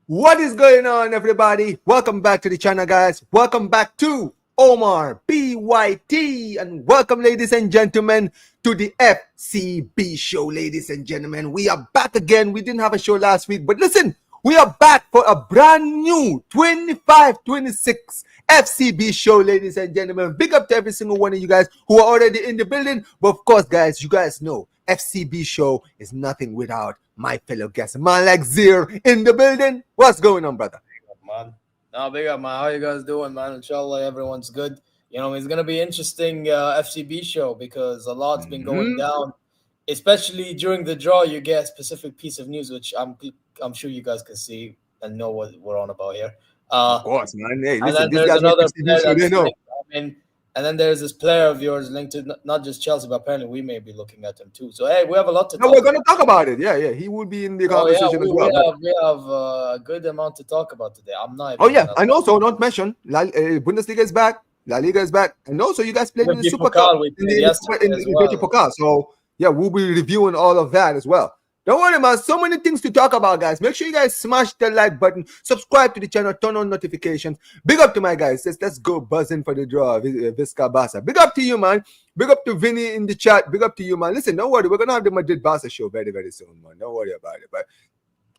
What is going on, everybody? Welcome back to the channel, guys. Welcome back to Omar BYT, and welcome, ladies and gentlemen, to the FCB show. Ladies and gentlemen, we are back again. We didn't have a show last week, but listen, we are back for a brand new 25-26 FCB show, ladies and gentlemen. Big up to every single one of you guys who are already in the building. But of course, guys, you guys know FCB show is nothing without my fellow guests. Man like Zeer in the building. What's going on, brother? Man. No, big up, man. How you guys doing, man? Inshallah, everyone's good. You know, it's going to be interesting FCB show because a lot's been going down, especially during the draw. You get a specific piece of news, which I'm sure you guys can see and know what we're on about here. Of course, man. Hey, listen, and then there's another player that's and then there's this player of yours linked to not just Chelsea, but apparently we may be looking at him too. So, hey, we have a lot to talk about. We're going to talk about it. Yeah. He will be in the conversation as well. We have a good amount to talk about today. I'm not. And also, not mention, Bundesliga is back. La Liga is back. And also, you guys played in the Super Cup. In the Pokal. So, yeah, we'll be reviewing all of that as well. Don't worry, man. So many things to talk about, guys. Make sure you guys smash the like button, subscribe to the channel, turn on notifications. Big up to my guys. Let's go buzzing for the draw. Visca Barça. Big up to you, man. Big up to Vinny in the chat. Big up to you, man. Listen, don't worry. We're going to have the Madrid Barça show very, very soon, man. Don't worry about it. But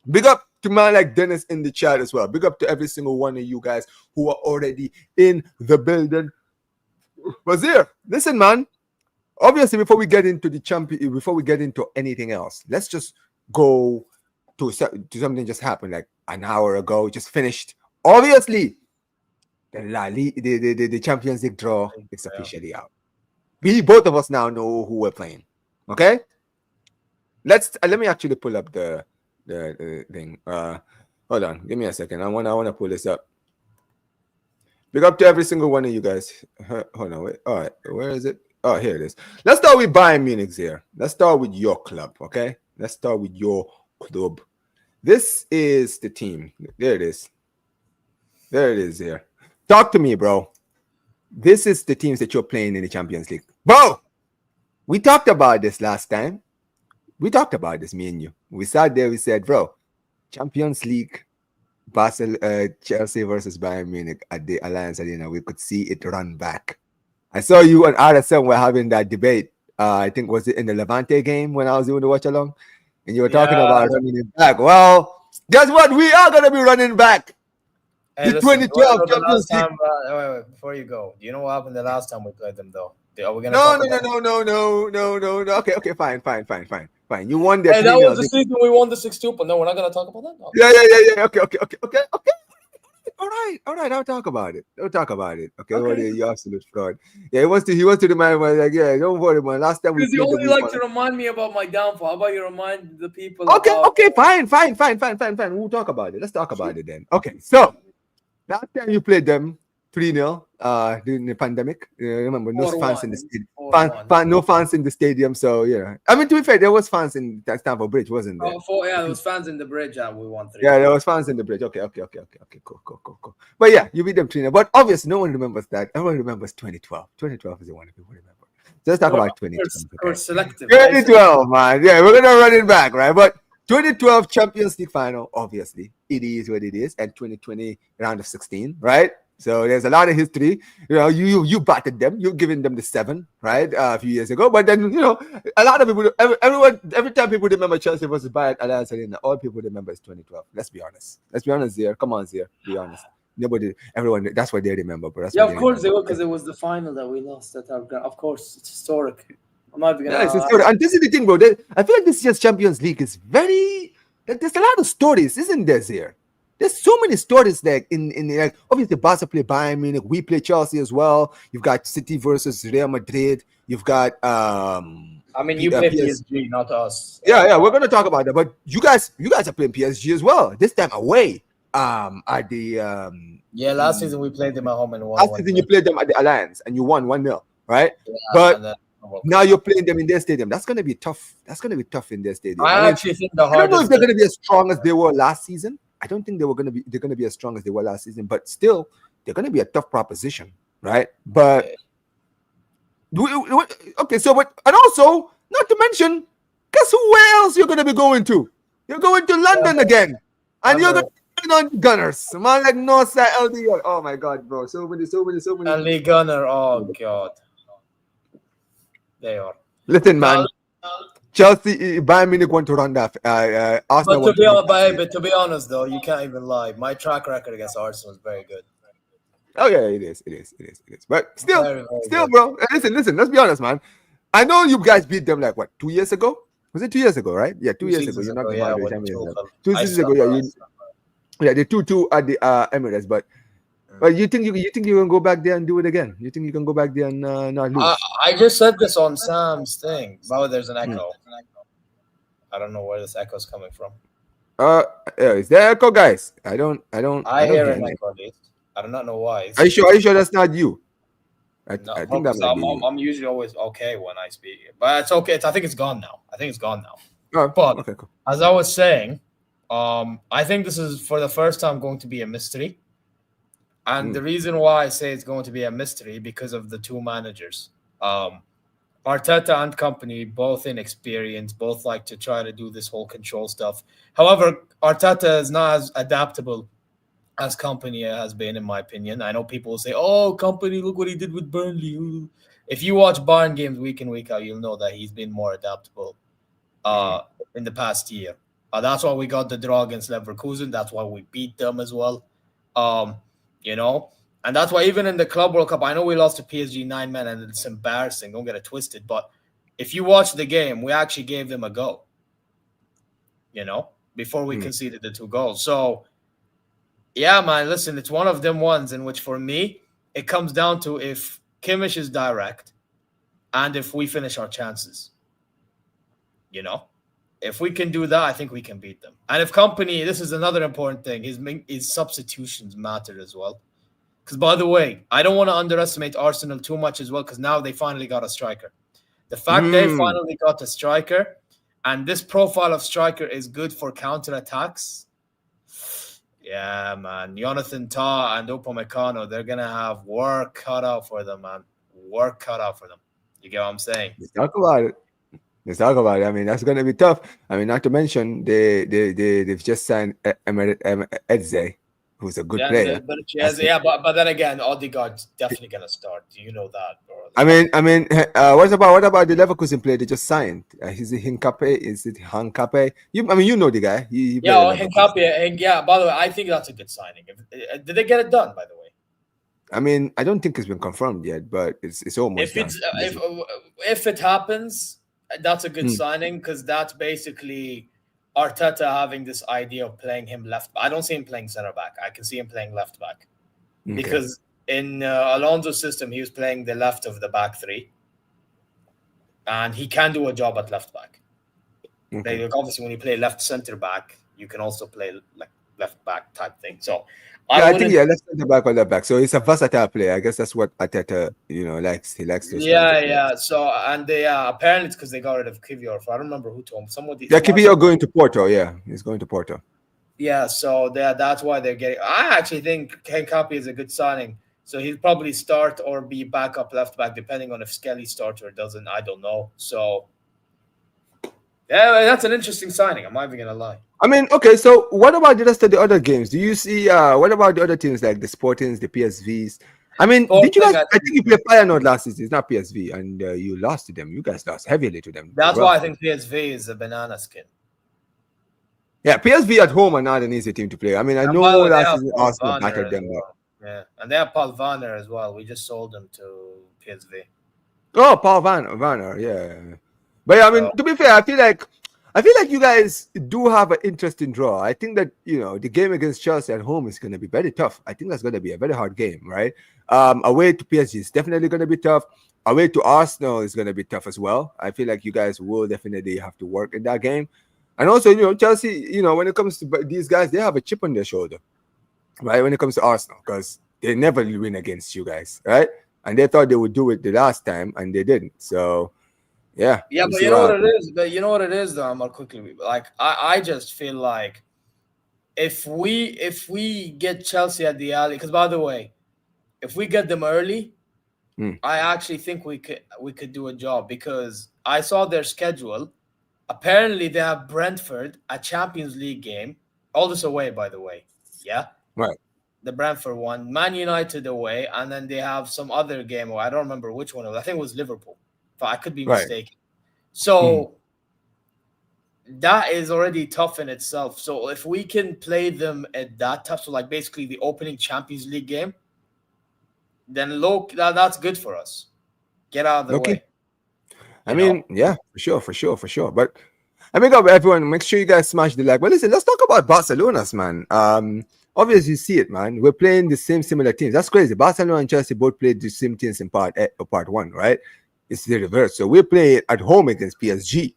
big up to man like Dennis in the chat as well. Big up to every single one of you guys who are already in the building. Wazir, listen, man. Obviously, before we get into the champion, before we get into anything else, let's just go to something just happened like an hour ago, just finished. Obviously, the Champions League draw is officially out. We both of us now know who we're playing. Okay, let me actually pull up the thing. Hold on, give me a second. I wanna pull this up. Big up to every single one of you guys. Hold on, wait. All right, where is it? Oh, here it is. Let's start with Bayern Munich here. Let's start with your club, okay? Let's start with your club. This is the team. There it is. There it is here. Talk to me, bro. This is the teams that you're playing in the Champions League. Bro, we talked about this last time. We talked about this, me and you. We sat there, we said, bro, Champions League, Barcelona, Chelsea versus Bayern Munich at the Allianz Arena. We could see it run back. I saw you and RSM were having that debate. I think was it in the Levante game when I was doing the watch along, and you were talking about running it back. Well, guess what? We are gonna be running back. Hey, the 2012 Champions League. Wait, before you go, do you know what happened the last time we played them though? Are we gonna No. Okay, fine. You won that. Hey, that was the season we won the 6-2, but no, we're not gonna talk about that. No. Yeah. Okay. All right. I'll talk about it. Okay. You absolute fraud. Yeah, he wants to remind me, like, yeah, don't worry, man. Last time because you only like to remind me about my downfall. How about you remind the people? Okay, fine. We'll talk about it. Let's talk about it then. Okay, so last time you played them 3-0 during the pandemic. Remember, no fans in the stadium. No fans in the stadium. So yeah, I mean, to be fair, there was fans in Stamford Bridge, wasn't there? There was fans in the bridge, and we won 3. Yeah, there was fans in the bridge. Okay, cool. But yeah, you beat them 3-0. But obviously, no one remembers that. Everyone remembers 2012. 2012 is the one that people remember. So let's talk about 2012. We're selective. 2012, man. Yeah, we're gonna run it back, right? But 2012 Champions League final, obviously, it is what it is, and 2020 round of 16, right? So there's a lot of history. You know, you batted them. You're giving them the 7, right? A few years ago. But then, you know, a lot of people, every time people remember Chelsea versus Bayern Allianz Arena, all people remember is 2012. Let's be honest. Zeer. Come on, Zeer. Be honest. Everyone, that's what they remember. But of course they will, because it was the final that we lost at our ground. Of course, it's historic. I'm not even gonna. Yeah, it's historic. And this is the thing, bro. I feel like this year's Champions League is very. There's a lot of stories, isn't there, Zeer? There's so many stories like in like obviously Barca play Bayern Munich, we play Chelsea as well. You've got City versus Real Madrid. You've got I mean, you play PSG, not us. Yeah, we're gonna talk about that. But you guys are playing PSG as well. This time away. At the last season we played them at home and won. Last season you played them at the Allianz and you won 1-0, right? Yeah, but now you're playing them in their stadium. That's gonna be tough. In their stadium. I actually think the hardest. I don't know if they're gonna be as strong as they were last season. I don't think they're gonna be as strong as they were last season, but still, they're gonna be a tough proposition, right? But okay, so and also not to mention, guess who else you're gonna be going to? You're going to London again, and you're gonna even on the Gunners. Man, like Northside LDR. Oh my God, bro. So many. Ali Gunner. Oh God. They are. Listen, Now, man. Chelsea, Bayern Munich want to run that. Arsenal want to run that. but to be honest, though, you can't even lie. My track record against Arsenal is very good. Oh yeah, it is. But still, Very, very good. bro. Listen. Let's be honest, man. I know you guys beat them like what 2 years ago? Was it 2 years ago, right? Yeah, 2 years ago. You're not yeah, the with Champions League. Tuchel. 2 seasons ago, yeah, the 2-2 at the Emirates. But you think you can go back there and do it again? You think you can go back there and not lose? I just said this on Sam's thing. Oh, there's an echo. I don't know where this echo is coming from. Is there echo, guys? I hear an echo at least. I do not know why. Are you sure that's not you? I think that might be. I'm usually always okay when I speak, but it's okay. I think it's gone now. Oh, but okay, cool. As I was saying, I think this is for the first time going to be a mystery. And the reason why I say it's going to be a mystery because of the two managers. Arteta and company, both inexperienced, both like to try to do this whole control stuff. However, Arteta is not as adaptable as company has been, in my opinion. I know people will say, oh, company, look what he did with Burnley. If you watch Bayern games week in, week out, you'll know that he's been more adaptable in the past year. That's why we got the draw against Leverkusen. That's why we beat them as well. And that's why even in the Club World Cup, I know we lost to PSG 9-man and it's embarrassing. Don't get it twisted. But if you watch the game, we actually gave them a go, before we conceded the 2 goals. So, yeah, man, listen, it's one of them ones in which, for me, it comes down to if Kimmich is direct and if we finish our chances. If we can do that, I think we can beat them. And if company, this is another important thing, his substitutions matter as well. Because, by the way, I don't want to underestimate Arsenal too much as well, because now they finally got a striker. The fact they finally got a striker, and this profile of striker is good for counterattacks. Yeah, man. Jonathan Tah and Upamecano, they're going to have work cut out for them, man. Work cut out for them. You get what I'm saying? Let's talk about it. I mean, that's going to be tough. I mean, not to mention, they've just signed Eze, who's a good player. But then again, Odegaard's definitely going to start. You know that, bro. I mean, what about the Leverkusen player they just signed? Is it Hincape? Is it Hancape? You know the guy. Hincape. Yeah, by the way, I think that's a good signing. Did they get it done, by the way? I mean, I don't think it's been confirmed yet, but it's almost done. If it happens, that's a good signing, because that's basically Arteta having this idea of playing him left. I don't see him playing center back. I can see him playing left back, because in Alonso's system, he was playing the left of the back three, and he can do a job at left back. Obviously, when you play left center back, you can also play like left back type thing. So I think left center back or left back. So he's a versatile player. I guess that's what Arteta likes. He likes to. Yeah. So apparently it's because they got rid of Kivior. I don't remember who told him. Kivior going to Porto. Yeah, he's going to Porto. Yeah, so that's why they're getting. I actually think Henkapi is a good signing. So he'll probably start or be backup left back, depending on if Skelly starts or doesn't. I don't know. So, yeah, that's an interesting signing. I'm not even going to lie. I mean, okay, so what about the rest of the other games? Do you see, what about the other teams like the Sportings, the PSVs? I mean, did you guys, I think you played Feyenoord last season. It's not PSV, and you lost to them. You guys lost heavily to them. That's why I think PSV is a banana skin. Yeah, PSV at home are not an easy team to play. I mean, I know last season Arsenal battered them up. Yeah, and they have Paul Vanner as well. We just sold him to PSV. Oh, Paul Vanner, yeah. But I mean, to be fair, I feel like you guys do have an interesting draw. I think that the game against Chelsea at home is going to be very tough. I think that's going to be a very hard game, right? Away to PSG is definitely going to be tough. Away to Arsenal is going to be tough as well. I feel like you guys will definitely have to work in that game. And also, Chelsea, when it comes to these guys, they have a chip on their shoulder, right? When it comes to Arsenal, because they never win against you guys, right? And they thought they would do it the last time, and they didn't. So, yeah. Yeah, but you know what it is? But you know what it is, though, Amar, quickly. Like, I just feel like if we get Chelsea at the alley, because, by the way, if we get them early, I actually think we could do a job, because I saw their schedule. Apparently, they have Brentford, a Champions League game. All this away, by the way. Yeah. Right. The Brentford one, Man United away, and then they have some other game. I don't remember which one it was. I think it was Liverpool, but I could be mistaken. So that is already tough in itself. So if we can play them at that tough, so like basically the opening Champions League game, then that's good for us. Get out of the way. I mean, yeah, for sure. But I make up everyone. Make sure you guys smash the like. But listen, let's talk about Barcelona's, man. Obviously, you see it, man. We're playing the similar teams. That's crazy. Barcelona and Chelsea both played the same teams in part one, right? It's the reverse. So we're playing at home against PSG,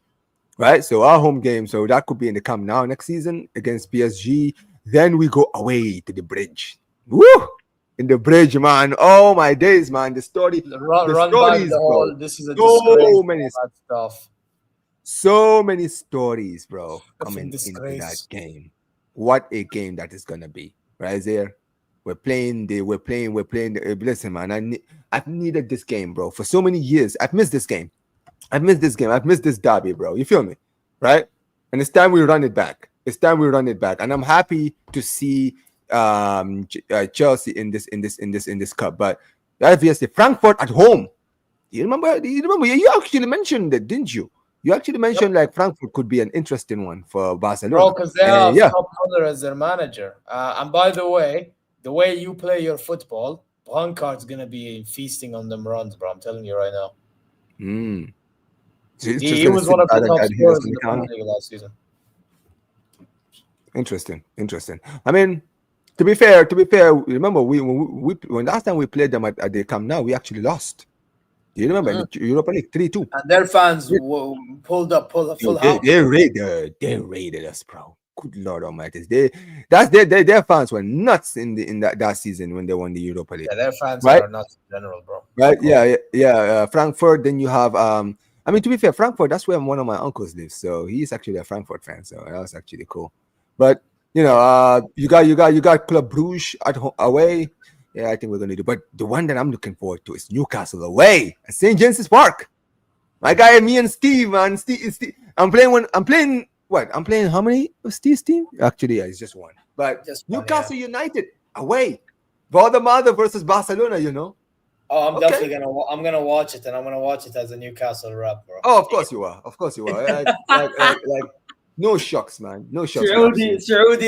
right? So our home game. So that could be in the Camp Nou next season against PSG. Then we go away to the Bridge. Woo! In the Bridge, man. Oh my days, man. The stories, bro. This is a so many stuff. So many stories, bro, coming into that game. What a game that is gonna be, right there. We're playing. Listen, man. I've needed this game, bro, for so many years. I've missed this game. I've missed this derby, bro. You feel me, right? And it's time we run it back. And I'm happy to see Chelsea in this cup. But obviously, Frankfurt at home. You remember? You actually mentioned it, didn't you? You actually mentioned like Frankfurt could be an interesting one for Barcelona. Bro, because they have Top Muller as their manager. And by the way you play your football, Brancard's gonna be feasting on them runs, bro. I'm telling you right now. So he was one of the top scorers in the Bundesliga last season. Interesting. I mean, to be fair, remember when last time we played them at the Camp Nou, we actually lost. Do you remember in the Europa League 3-2? And their fans pulled up full house. They raided us, bro. Good Lord Almighty! Their fans were nuts in that season when they won the Europa League. Yeah, their fans are nuts in general, bro. Right? Yeah. Frankfurt. Then you have I mean, to be fair, Frankfurt. That's where one of my uncles lives, so he's actually a Frankfurt fan. So that was actually cool. But you got Club Brugge away. Yeah, I think we're gonna do. But the one that I'm looking forward to is Newcastle away at St. James's Park. My guy, me and Steve, man. Steve. I'm playing how many of Steve's team? Actually, yeah, it's just one. But Newcastle United away. Valdemar versus Barcelona, you know. Oh, I'm definitely gonna watch it, and I'm gonna watch it as a Newcastle rep, bro. Oh, of course you are. like no shocks, man. No shocks. Saudi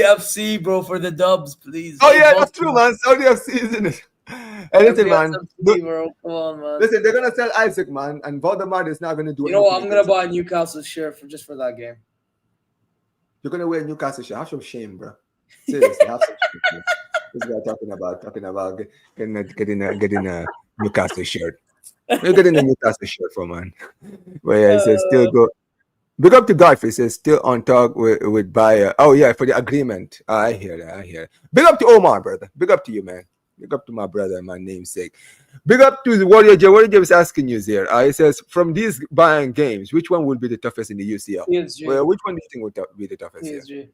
FC, bro, for the dubs, please. Oh yeah, that's true, man. Saudi FC, isn't it? And listen, man. Bro. Come on, man. Listen, they're gonna sell Isaac, man, and Valdemar is not gonna do. You know what? I'm gonna buy a Newcastle shirt just for that game. You're gonna wear a Newcastle shirt. Have some shame, bro. Seriously, have some shame. This guy talking about getting a Newcastle shirt. You're getting a Newcastle shirt for, man. But yeah, it says still go. Big up to Godfrey. It says still on talk with Bayer. Oh yeah, for the agreement. I hear that. Big up to Omar, brother. Big up to you, man. Big up to my brother, my namesake. Big up to the Warrior J. Warrior J was asking you there. It says, from these Bayern games, which one will be the toughest in the UCL? PSG. Well, which one do you think will be the toughest? PSG.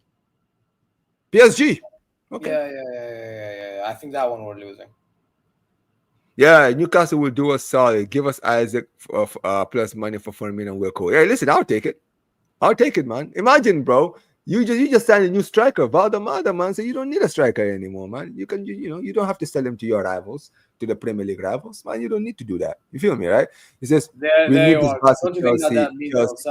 PSG. Okay. Yeah. I think that one we're losing. Yeah, Newcastle will do us solid. Give us Isaac plus money for Fermin and Wilco. Yeah, listen, I'll take it, man. Imagine, bro. You just signed a new striker, Valdemar, man. So you don't need a striker anymore, man. You can, you don't have to sell him to your rivals, to the Premier League rivals, man. You don't need to do that. You feel me, right? It says we need this Barca Chelsea.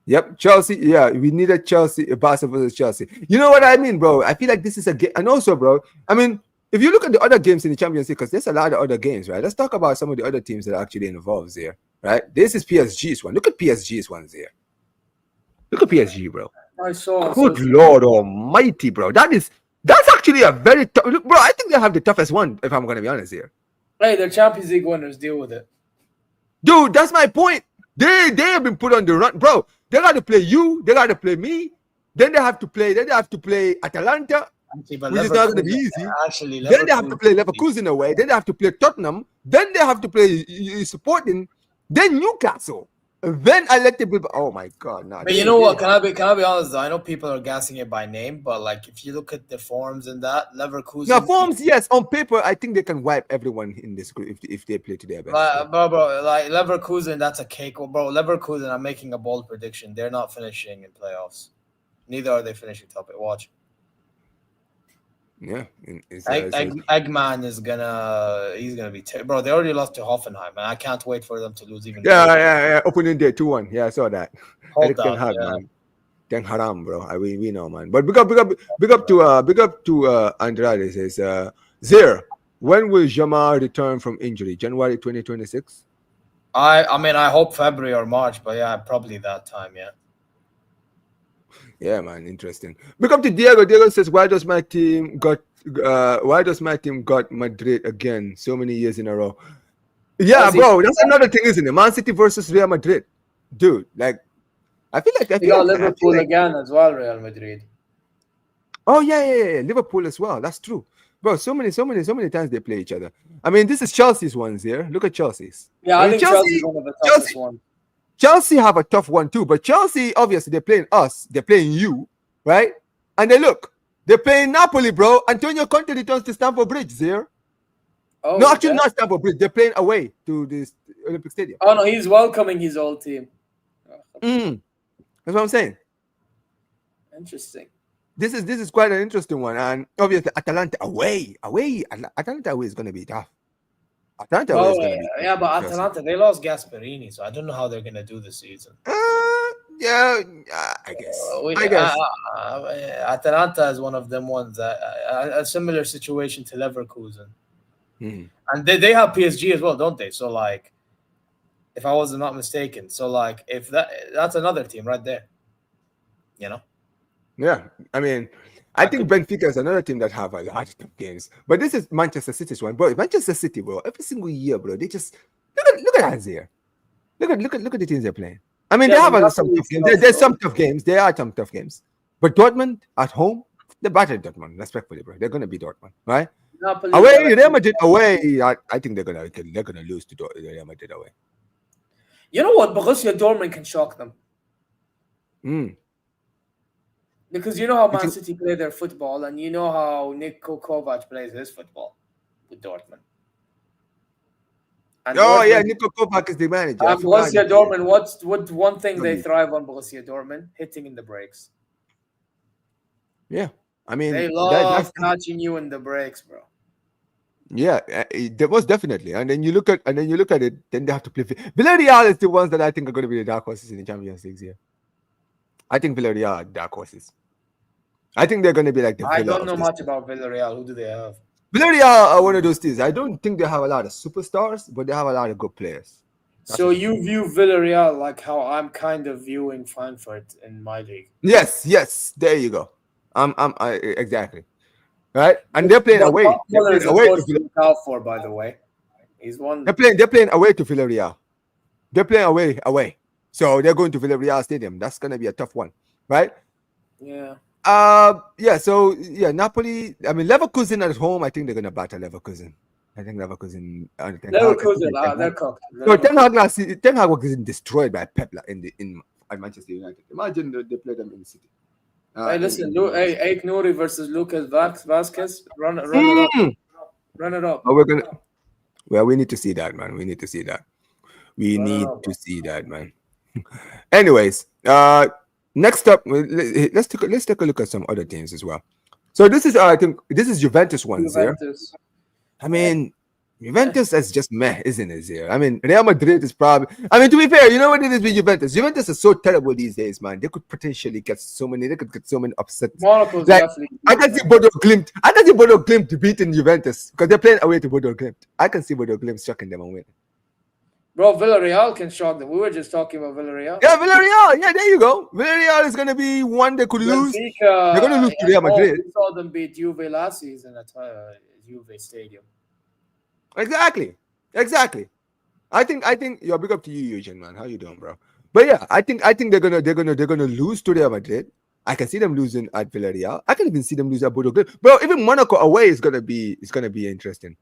Yep, Chelsea. Yeah, we needed Barca versus Chelsea. You know what I mean, bro? I feel like this is a game, and also, bro. I mean, if you look at the other games in the Champions League, because there's a lot of other games, right? Let's talk about some of the other teams that are actually involved there, right? This is PSG's one. Look at PSG's one there. Look at PSG, bro. I saw. Good Lord Almighty, bro. That's actually a very tough. Look, bro, I think they have the toughest one, if I'm going to be honest here. Hey, they're Champions League winners. Deal with it. Dude, that's my point. They have been put on the run. Bro, they got to play you. They got to play me. Then they have to play Atalanta, which is not going to be easy. Then they have to play Leverkusen away. Then they have to play Tottenham. Then they have to play Sporting. Then Newcastle. Then I let the people. Oh my God! But you know what? Can I be honest though? I know people are guessing it by name, but like if you look at the forms and that Leverkusen. Now forms, yes, on paper, I think they can wipe everyone in this group if they play to their best. Bro, like Leverkusen, that's a cake. Bro, Leverkusen, I'm making a bold prediction. They're not finishing in playoffs. Neither are they finishing top 8. Watch. Yeah, Eggman is he's gonna be bro. They already lost to Hoffenheim, and I can't wait for them to lose even. Yeah. Opening day 2-1. Yeah, I saw that. Hold Ten on, Hag, yeah. man. Ten Haram, bro. We know, man. But big up to Andrade. Says Zeer. When will Jamal return from injury? January 2026. I mean, I hope February or March, but yeah, probably that time. Yeah. Yeah, man, interesting. Big up to Diego. Diego says, why does my team got Madrid again so many years in a row? Yeah, bro, that's another thing, isn't it? Man City versus Real Madrid, dude. Like, I feel like Liverpool again as well. Real Madrid. Oh yeah. Liverpool as well. That's true, bro. So many times they play each other. I mean, this is Chelsea's ones here. Look at Chelsea's. Yeah, I think Chelsea's one of the toughest ones. Chelsea have a tough one too, but Chelsea, obviously, they're playing us, they're playing you, right? And they're playing Napoli, bro. Antonio Conte returns to Stamford Bridge, Zeer. Oh, no, actually, not Stamford Bridge. They're playing away to this Olympic Stadium. Oh no, he's welcoming his old team. That's what I'm saying. Interesting. This is quite an interesting one, and obviously, Atalanta away. Atalanta away is going to be tough. But Atalanta, they lost Gasperini, so I don't know how they're gonna do this season. I guess. Atalanta is one of them ones that a similar situation to Leverkusen, and they have PSG as well, don't they? So like, if I was not mistaken, so like if that's another team right there, you know. Yeah, I mean. I think Benfica is another team that have a lot of games, but this is Manchester City's one, bro. Manchester City, bro, every single year, bro, they just look at Azir. Look at the teams they're playing. I mean, they have some tough games. There's some tough games. There are some tough games, but Dortmund at home, they're battered Dortmund. Respectfully, bro, they're gonna be Dortmund, right? Away, Real Madrid away. I think they're gonna lose to Real Madrid away. You know what? Borussia Dortmund can shock them. Because you know how Man City play their football, and you know how Niko Kovac plays his football with Dortmund. And Niko Kovac is the manager. And Borussia Dortmund, what one thing they thrive on, Borussia Dortmund? Hitting in the breaks. Yeah, I mean, they love catching you in the breaks, bro. Yeah, there was definitely. And then you look at it, then they have to play. Villarreal is the ones that I think are going to be the dark horses in the Champions League here. I think Villarreal are dark horses. I think they're going to be like the. I don't know much about Villarreal. Who do they have? Villarreal are one of those teams. I don't think they have a lot of superstars, but they have a lot of good players. So you view Villarreal like how I'm kind of viewing Frankfurt in my league. Yes. There you go. Exactly. Right, and they're playing away. They're playing away to look out for, by the way. He's one. They're playing away to Villarreal. They're playing away. So they're going to Villarreal Stadium. That's gonna be a tough one, right? Yeah. So Napoli. I mean, Leverkusen at home. I think they're gonna batter Leverkusen. I think Leverkusen. They're cooked. No, Ten Hag was destroyed by Pep in Manchester United. Imagine they play them in the city. Hey, listen, Aik Nouri versus Lucas Vasquez. Run it up. We need to see that, man. We need to see that. Man. Anyways, next up, let's take a look at some other teams as well. So this is, I think, this is Juventus ones here. I mean, Juventus is just meh, isn't it, Zero? I mean, Real Madrid is probably. I mean, to be fair, you know what it is with Juventus? Juventus is so terrible these days, man. They could potentially get so many. They could get so many upsets. Monaco's like, definitely. I can see Bodo Glimt. I can see Bodo Glimt beating Juventus because they're playing away to Bodo Glimt. I can see Bodo Glimt shocking them and winning. Bro, Villarreal can shock them. We were just talking about Villarreal. Yeah, Villarreal. Yeah, there you go. Villarreal is going to be one they could lose. They're going to lose to Real Madrid. We saw them beat Juve last season at Juve Stadium. Exactly. I think you're big up to you, Eugene, man. How you doing, bro? But yeah, I think they're gonna lose to Real Madrid. I can see them losing at Villarreal. I can even see them lose at Bodo Glimt. Bro, even Monaco away is gonna be interesting.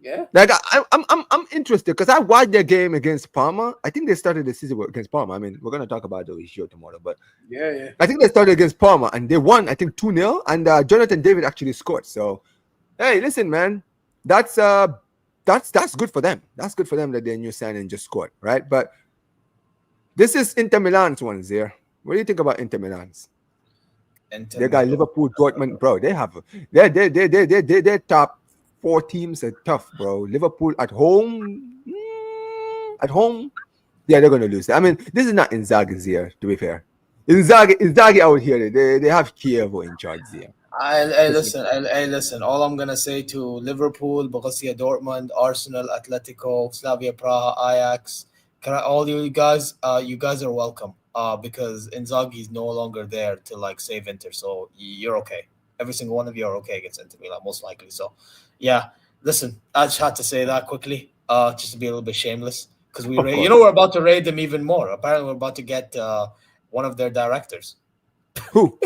Yeah. Like I'm interested because I watched their game against Parma. I think they started the season against Parma. I mean, we're gonna talk about the show tomorrow, but yeah. I think they started against Parma and they won. I think 2-0, and Jonathan David actually scored. So, hey, listen, man, that's good for them. That's good for them that their new signing just scored, right? But this is Inter Milan's ones here. What do you think about Inter Milan's? They got Liverpool, Dortmund, bro. They have their top 4 teams are tough, bro. Liverpool at home, yeah, they're gonna lose. I mean, this is not Inzaghi's here, to be fair. Inzaghi out here, they have Chievo in charge here. Hey, listen. All I'm gonna say to Liverpool, Borussia Dortmund, Arsenal, Atletico, Slavia Praha, Ajax, all you guys are welcome. Because Inzaghi is no longer there to like save Inter, so you're okay. Every single one of you are okay against Inter Milan, most likely. So, yeah. Listen, I just had to say that quickly, just to be a little bit shameless, because we're about to raid them even more. Apparently, we're about to get one of their directors. Who?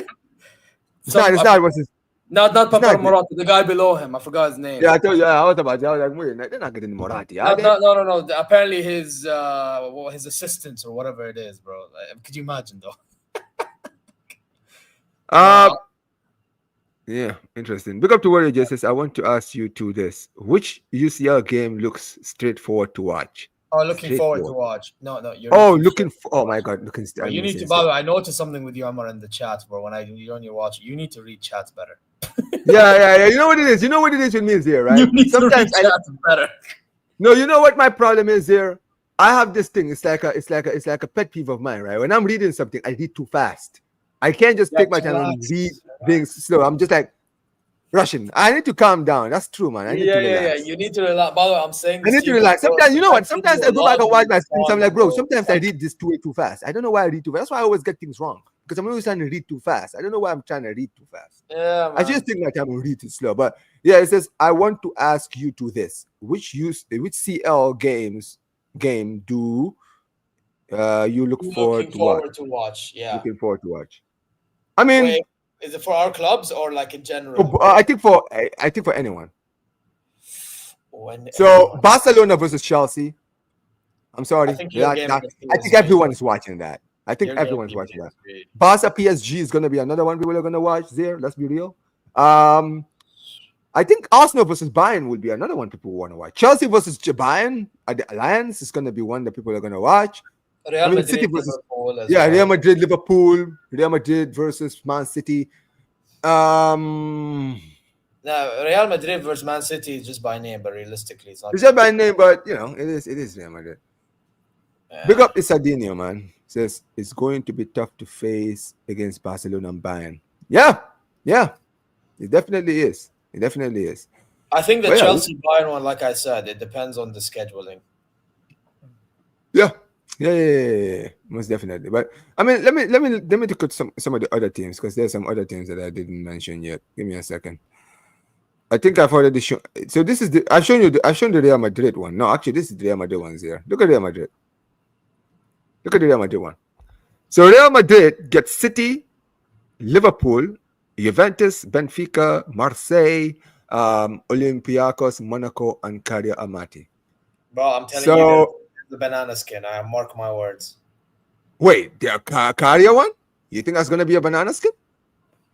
It's not what's his. Not Papa Morata, the guy below him. I forgot his name. Yeah, I told you. I was about to. I was like, they're not getting Morati. No. Apparently, his assistants or whatever it is, bro. Like, could you imagine though? Yeah, interesting. Big up to Warrior Justice. I want to ask you to this: which UCL game looks straightforward to watch? Oh, looking forward to watch. No. Oh my God, looking. You need to. By the way, I noticed something with you, Omar, in the chat, bro. When you're on your watch, you need to read chats better. Yeah. You know what it is. You know what it is with me, Zeer, right? You need to read chats better. No, you know what my problem is, Zeer? I have this thing. It's like a pet peeve of mine, right? When I'm reading something, I read too fast. I can't just take my time and read things slow. I'm just like rushing. I need to calm down. That's true, man. I need to relax. Yeah. You need to relax. By the way, I'm saying I need to relax. Sometimes, you know what? Sometimes I go back and watch my screens. I'm like, bro, sometimes I read this too fast. I don't know why I read too fast. That's why I always get things wrong. Because I'm always trying to read too fast. I don't know why I'm trying to read too fast. Yeah, man. I just think like I'm going to read too slow. But yeah, it says, I want to ask you to this. Which CL game do you look forward to watch? Yeah. Looking forward to watch. I mean, wait, is it for our clubs or like in general? I think for anyone. So Barcelona versus Chelsea. I'm sorry. I think everyone's watching that. I think everyone's watching that. Barça PSG is going to be another one people are going to watch there. Let's be real. I think Arsenal versus Bayern will be another one people want to watch. Chelsea versus Bayern at the Alliance is going to be one that people are going to watch. Real Madrid versus Real Madrid, Liverpool, Real Madrid versus Man City. No, Real Madrid versus Man City is just by name, but realistically, it's not. It's just by name, but you know, it is Real Madrid. Yeah. Big up Isadinho, man. Says it's going to be tough to face against Barcelona and Bayern. Yeah, it definitely is. I think the Chelsea Bayern one, like I said, it depends on the scheduling. Yeah, most definitely. But I mean, let me look at some of the other teams, because there's some other teams that I didn't mention yet. Give me a second. I think I've already shown. So this is I've shown the Real Madrid one. No, actually, this is the Real Madrid ones here. Look at Real Madrid. Look at the Real Madrid one. So Real Madrid gets City, Liverpool, Juventus, Benfica, Marseille, Olympiacos, Monaco, and Cagliari Amati. Bro, I'm telling you, the banana skin. I mark my words. Wait, the Cagliari one? You think that's going to be a banana skin?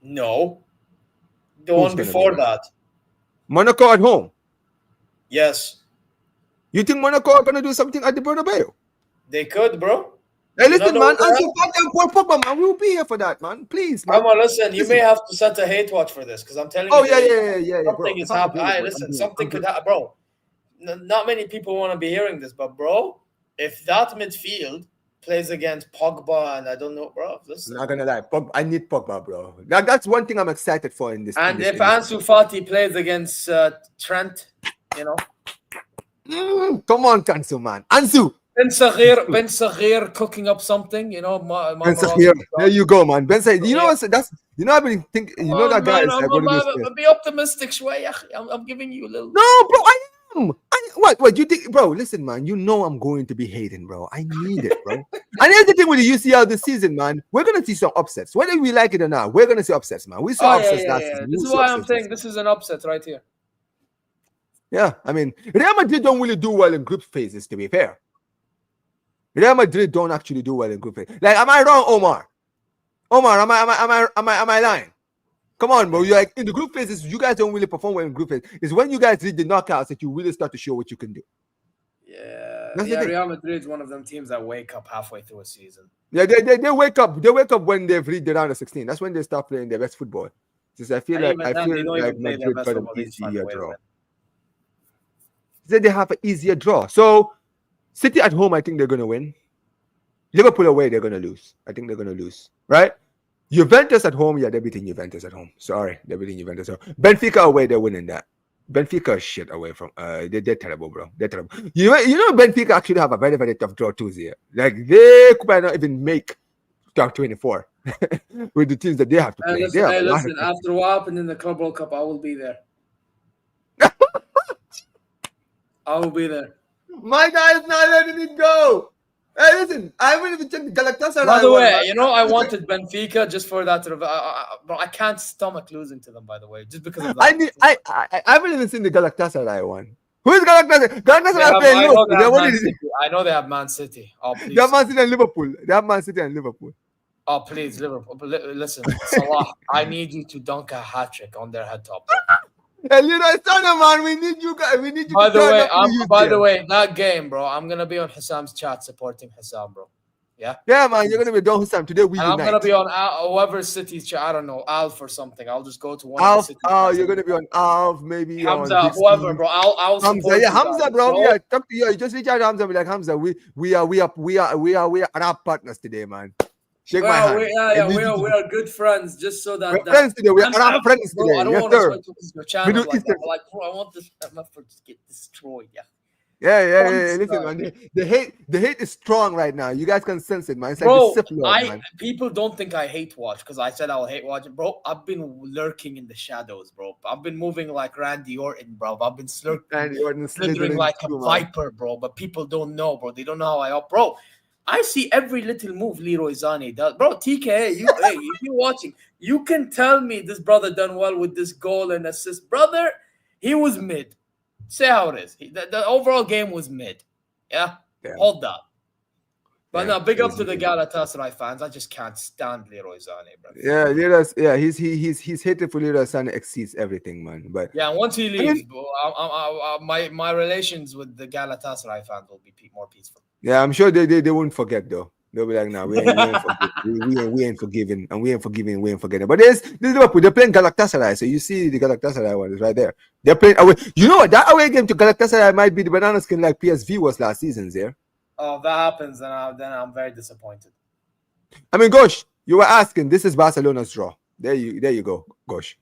No. The one before that. Monaco at home? Yes. You think Monaco are going to do something at the Bernabeu? They could, bro. Hey, listen, man. Pogba, man. We will be here for that, man. Please, man. Come on, listen. You may have to set a hate watch for this, because I'm telling you. Oh, yeah. Something is happening. Hey, listen, something could happen, bro. Not many people want to be hearing this, but, bro, if that midfield plays against Pogba, and I don't know, bro. Listen. I'm not going to lie. I need Pogba, bro. That's one thing I'm excited for in this. And if Ansu Fati plays against Trent, you know. Come on, Kansu, man. Ansu. Ben Saghir cooking up something, you know. Ben Saghir, there you go, man. Ben Saghir, you know what? I've been thinking. You know that guy is like, I'm be optimistic, shway. I'm giving you a little. No, bro, I am. What you think, bro? Listen, man. You know I'm going to be hating, bro. I need it, bro. And here's the thing with the UCL this season, man. We're gonna see some upsets, whether we like it or not. We're gonna see upsets, man. We saw upsets last season. This is why I'm saying this is an upset right here. Yeah, I mean, Real Madrid don't really do well in group phases, to be fair. Real Madrid don't actually do well in group phase. Like, am I wrong, Omar? Omar, am I lying? Come on, bro. You're like, in the group phases, you guys don't really perform well in group phase. It's when you guys reach the knockouts that you really start to show what you can do. Yeah. That's the thing. Real Madrid is one of them teams that wake up halfway through a season. Yeah, they wake up. They wake up when they've reached the round of 16. That's when they start playing their best football. Just I feel like They don't even play their Madrid best got an football. They just find easier a way to draw. win. They have an easier draw. So City at home, I think they're gonna win. Liverpool away, they're gonna lose. I think they're gonna lose. Right? Juventus at home, yeah, they're beating Juventus at home. Sorry, they're beating Juventus at home. Benfica away, they're winning that. Benfica is shit away from they're terrible, bro. They're terrible. You know Benfica actually have a very, very tough draw too here. Like they might not even make top 24 with the teams that they have to play. Listen, after what happened in the Club World Cup, I will be there. I will be there. My guy is not letting it go. Hey, listen, I haven't even checked the Galatasaray. By the way, I wanted Benfica just for that. Bro, I can't stomach losing to them. By the way, just because of that. I haven't even seen the Galatasaray one. Who is Galatasaray? Galatasaray playing Liverpool. I know they have Man City. Oh, please. They have Man City and Liverpool. Oh, please, Liverpool. Listen, Salah, I need you to dunk a hat trick on their head top. Hey, man, we need you guys. We need you. By the way, that game, bro, I'm gonna be on Hassam's chat supporting Hassam, bro. Yeah. Yeah, man, you're gonna be Don Hussam today. I'm gonna be on whoever City's chat. I don't know, Alf or something. I'll just go to one. Alf. Oh, you're gonna be on Alf, maybe Hamza, whoever, bro. I'll Hamza. Yeah, Hamza, bro. Yeah, talk to you. You just reach out to Hamza. Be like, Hamza, we are partners today, man. Shake my hand. We are good friends. Just so that we're friends today. We are friends today. I don't want to switch to your channel like that. Like, bro, I want this effort to get destroyed. Yeah. Listen, man. The hate is strong right now. You guys can sense it, man. It's bro, like the man. People don't think I hate watch because I said I'll hate watch it, bro. I've been lurking in the shadows, bro. I've been moving like Randy Orton, bro. I've been slithering like a viper, bro. But people don't know, bro. They don't know how I up, bro. I see every little move Leroy Sané does. Bro, TK, if you're watching, you can tell me this brother done well with this goal and assist. Brother, he was mid. Say how it is. The overall game was mid. Yeah? Hold that. But no, big up to the Galatasaray fans. I just can't stand Leroy Sané, bro. Yeah, he's hated for Leroy Sané exceeds everything, man. But yeah, once he leaves, my relations with the Galatasaray fans will be more peaceful. Yeah, I'm sure they won't forget though. They'll be like, "Nah, we ain't forgiving, and we ain't forgetting." But there's Liverpool. They're playing Galatasaray, so you see the Galatasaray one is right there. They're playing away. You know what? That away game to Galatasaray might be the banana skin like PSV was last season. There. Oh, if that happens, then I'm very disappointed. I mean, Gosh, you were asking. This is Barcelona's draw. There you go, Gosh.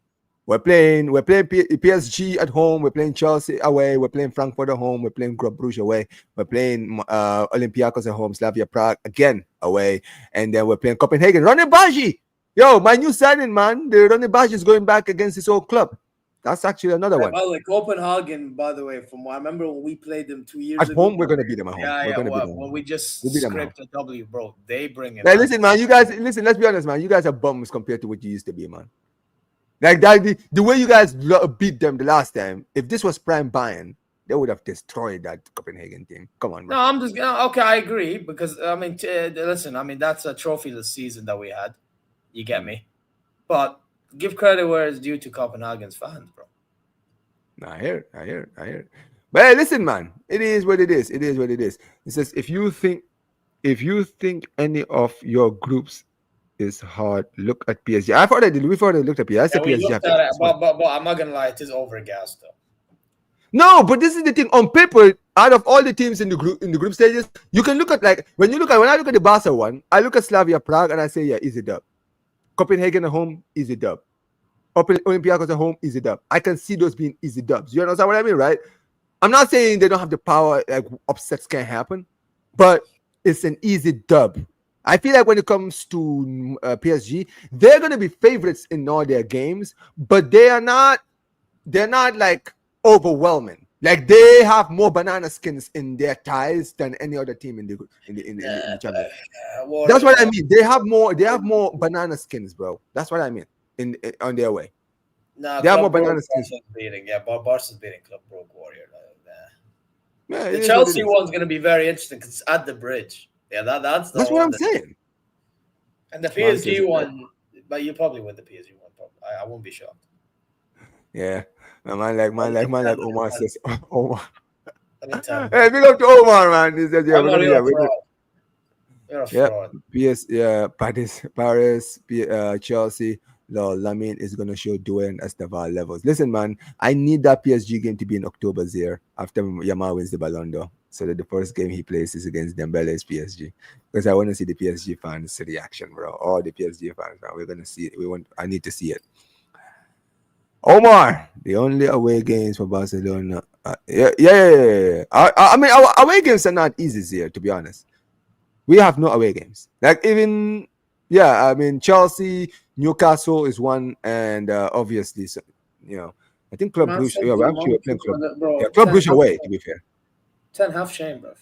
We're playing PSG at home. We're playing Chelsea away. We're playing Frankfurt at home. We're playing Club Brugge away. We're playing Olympiacos at home. Slavia Prague again away. And then we're playing Copenhagen. Ronny Baji. Yo, my new signing, man. The Ronny Baji is going back against his old club. That's actually another one. By the way, Copenhagen, by the way, from what I remember when we played them 2 years ago. At home, we're going to beat them at home. When we just scraped a W, bro, they bring it. Hey, listen, man. You guys, let's be honest, man. You guys are bums compared to what you used to be, man. Like that, the way you guys beat them the last time, if this was prime Bayern, they would have destroyed that Copenhagen team. Come on, bro. No, I'm just okay. I agree because I mean, listen, I mean that's a trophyless season that we had. You get me? But give credit where it's due to Copenhagen's fans, bro. I hear it. But hey, listen, man, it is what it is. It is what it is. It says if you think any of your groups is hard, look at PSG. We've already looked at PSG. I said PSG. But I'm not gonna lie, it is overgassed though. No, but this is the thing. On paper, out of all the teams in the group stages, you can look at when I look at the Barca one, I look at Slavia Prague and I say, yeah, easy dub. Copenhagen at home, easy dub. Olympiacos at home, easy dub. I can see those being easy dubs. You understand what I mean, right? I'm not saying they don't have the power, like upsets can happen, but it's an easy dub. I feel like when it comes to PSG, they're going to be favorites in all their games, but they're not like overwhelming. Like they have more banana skins in their ties than any other team in the championship. That's what I mean. They have more banana skins, bro. That's what I mean on their way. Nah, they have more banana skins. Barca's beating Club Brugge Warrior. Yeah, the Chelsea one's going to be very interesting because it's at the bridge. Yeah, that's what I'm saying. And the PSG one, but you probably win the PSG one. I won't be shocked. Yeah, man like Omar says. Anytime, Hey, bro. big up to Omar, man. He says, yeah, we're Omar, gonna, you're yeah, a we're gonna, fraud. You're a yeah, fraud. Paris, Chelsea. No, Lamine is gonna show Dwayne Esteval levels. Listen, man, I need that PSG game to be in October here after Yamal wins the Ballon d'Or, so that the first game he plays is against Dembele's PSG, because I want to see the PSG fans reaction, bro. All the PSG fans, man. We're gonna see it. I need to see it. Omar, the only away games for Barcelona. Yeah. I mean, our away games are not easy here, to be honest. We have no away games. Like even, yeah, I mean, Chelsea, Newcastle is one, and obviously, so, I think Club Man Brugge. Yeah, City, we're actually playing Monkey, Club. Yeah, bro. Club Brugge away. To be fair. 10 shame, bro.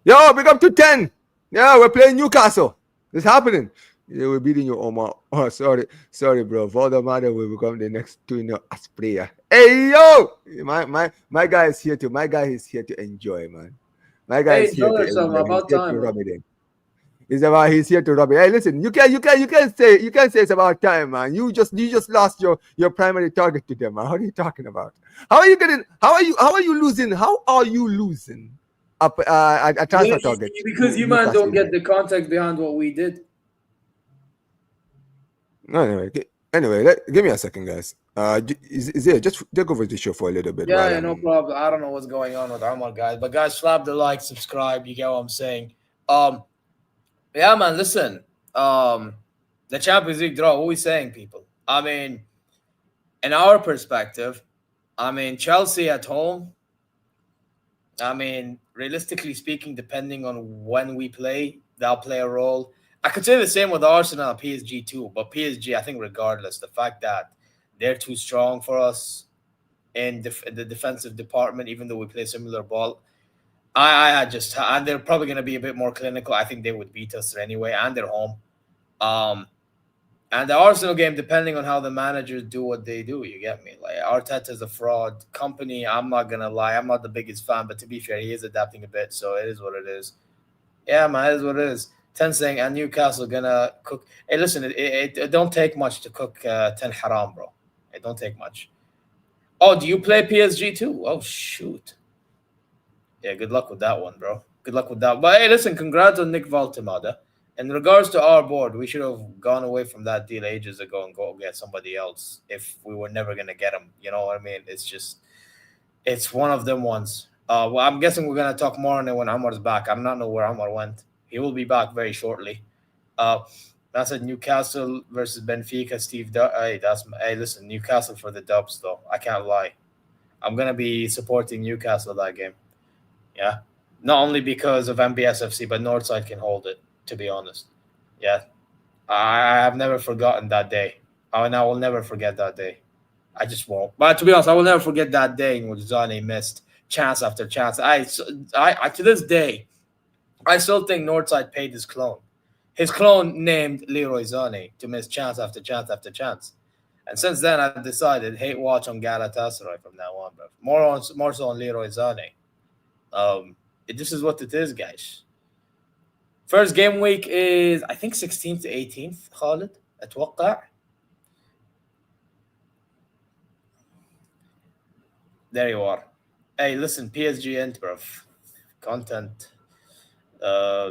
Yo, big up to 10. Yeah, we're playing Newcastle. It's happening. Yeah, we're beating you, Omar. Oh, sorry, bro. Voldemort will become the next Tuno Aspria. Hey, yo, my guy is here to. My guy is here to enjoy, man. My guy Hey, is here enjoy to yourself. enjoy. He's About here to time, bro. rub it in. He's here to rub it. Hey, listen, you can't say it's about time, man. You just lost your primary target to them, man. What are you talking about? How are you losing? How are you losing a transfer target Because to you man Newcastle don't get United? the context behind what we did. No, anyway, give me a second, guys. Is there just take over the show for a little bit while Yeah, no I'm. problem. I don't know what's going on with Omar, guys, but guys, slap the like, subscribe. You get what I'm saying? Yeah, man. Listen, the Champions League draw. What are we saying, people? I mean, in our perspective, I mean, Chelsea at home. I mean, realistically speaking, depending on when we play, they'll play a role. I could say the same with Arsenal and PSG too, but PSG, I think, regardless, the fact that they're too strong for us in the defensive department, even though we play similar ball, I just and they're probably going to be a bit more clinical. I think they would beat us anyway, and they're home. Um, and the Arsenal game, depending on how the managers do what they do, you get me. Like Arteta's a fraud. Company, I'm not gonna lie, I'm not the biggest fan, but to be fair, he is adapting a bit, so it is what it is. Yeah, man, it is what it is. Ten saying and Newcastle gonna cook. Hey, listen, it don't take much to cook ten haram, bro. It don't take much. Oh, do you play PSG too? Oh shoot. Yeah, good luck with that one, bro. Good luck with that. But hey, listen, congrats on Nick Woltemade. In regards to our board, we should have gone away from that deal ages ago and go get somebody else if we were never gonna get him. You know what I mean? It's one of them ones. Well, I'm guessing we're gonna talk more on it when Amar's back. I'm not know where Amar went. He will be back very shortly. Uh, that's at Newcastle versus Benfica. Hey, listen, Newcastle for the dubs though. I can't lie. I'm gonna be supporting Newcastle that game. Yeah. Not only because of MBSFC, but Northside can hold it, to be honest. Yeah. I have never forgotten that day. And I will never forget that day. I just won't. But to be honest, I will never forget that day in which Zane missed chance after chance. I to this day, I still think Northside paid his clone. His clone named Leroy Zane to miss chance after chance after chance. And since then, I've decided hate watch on Galatasaray from now on, bro. More so on Leroy Zane. This is what it is, guys. First game week is I think 16th to 18th. Khalid, اتوقع. There you are. Hey, listen, PSG Int, bro. Content. Uh,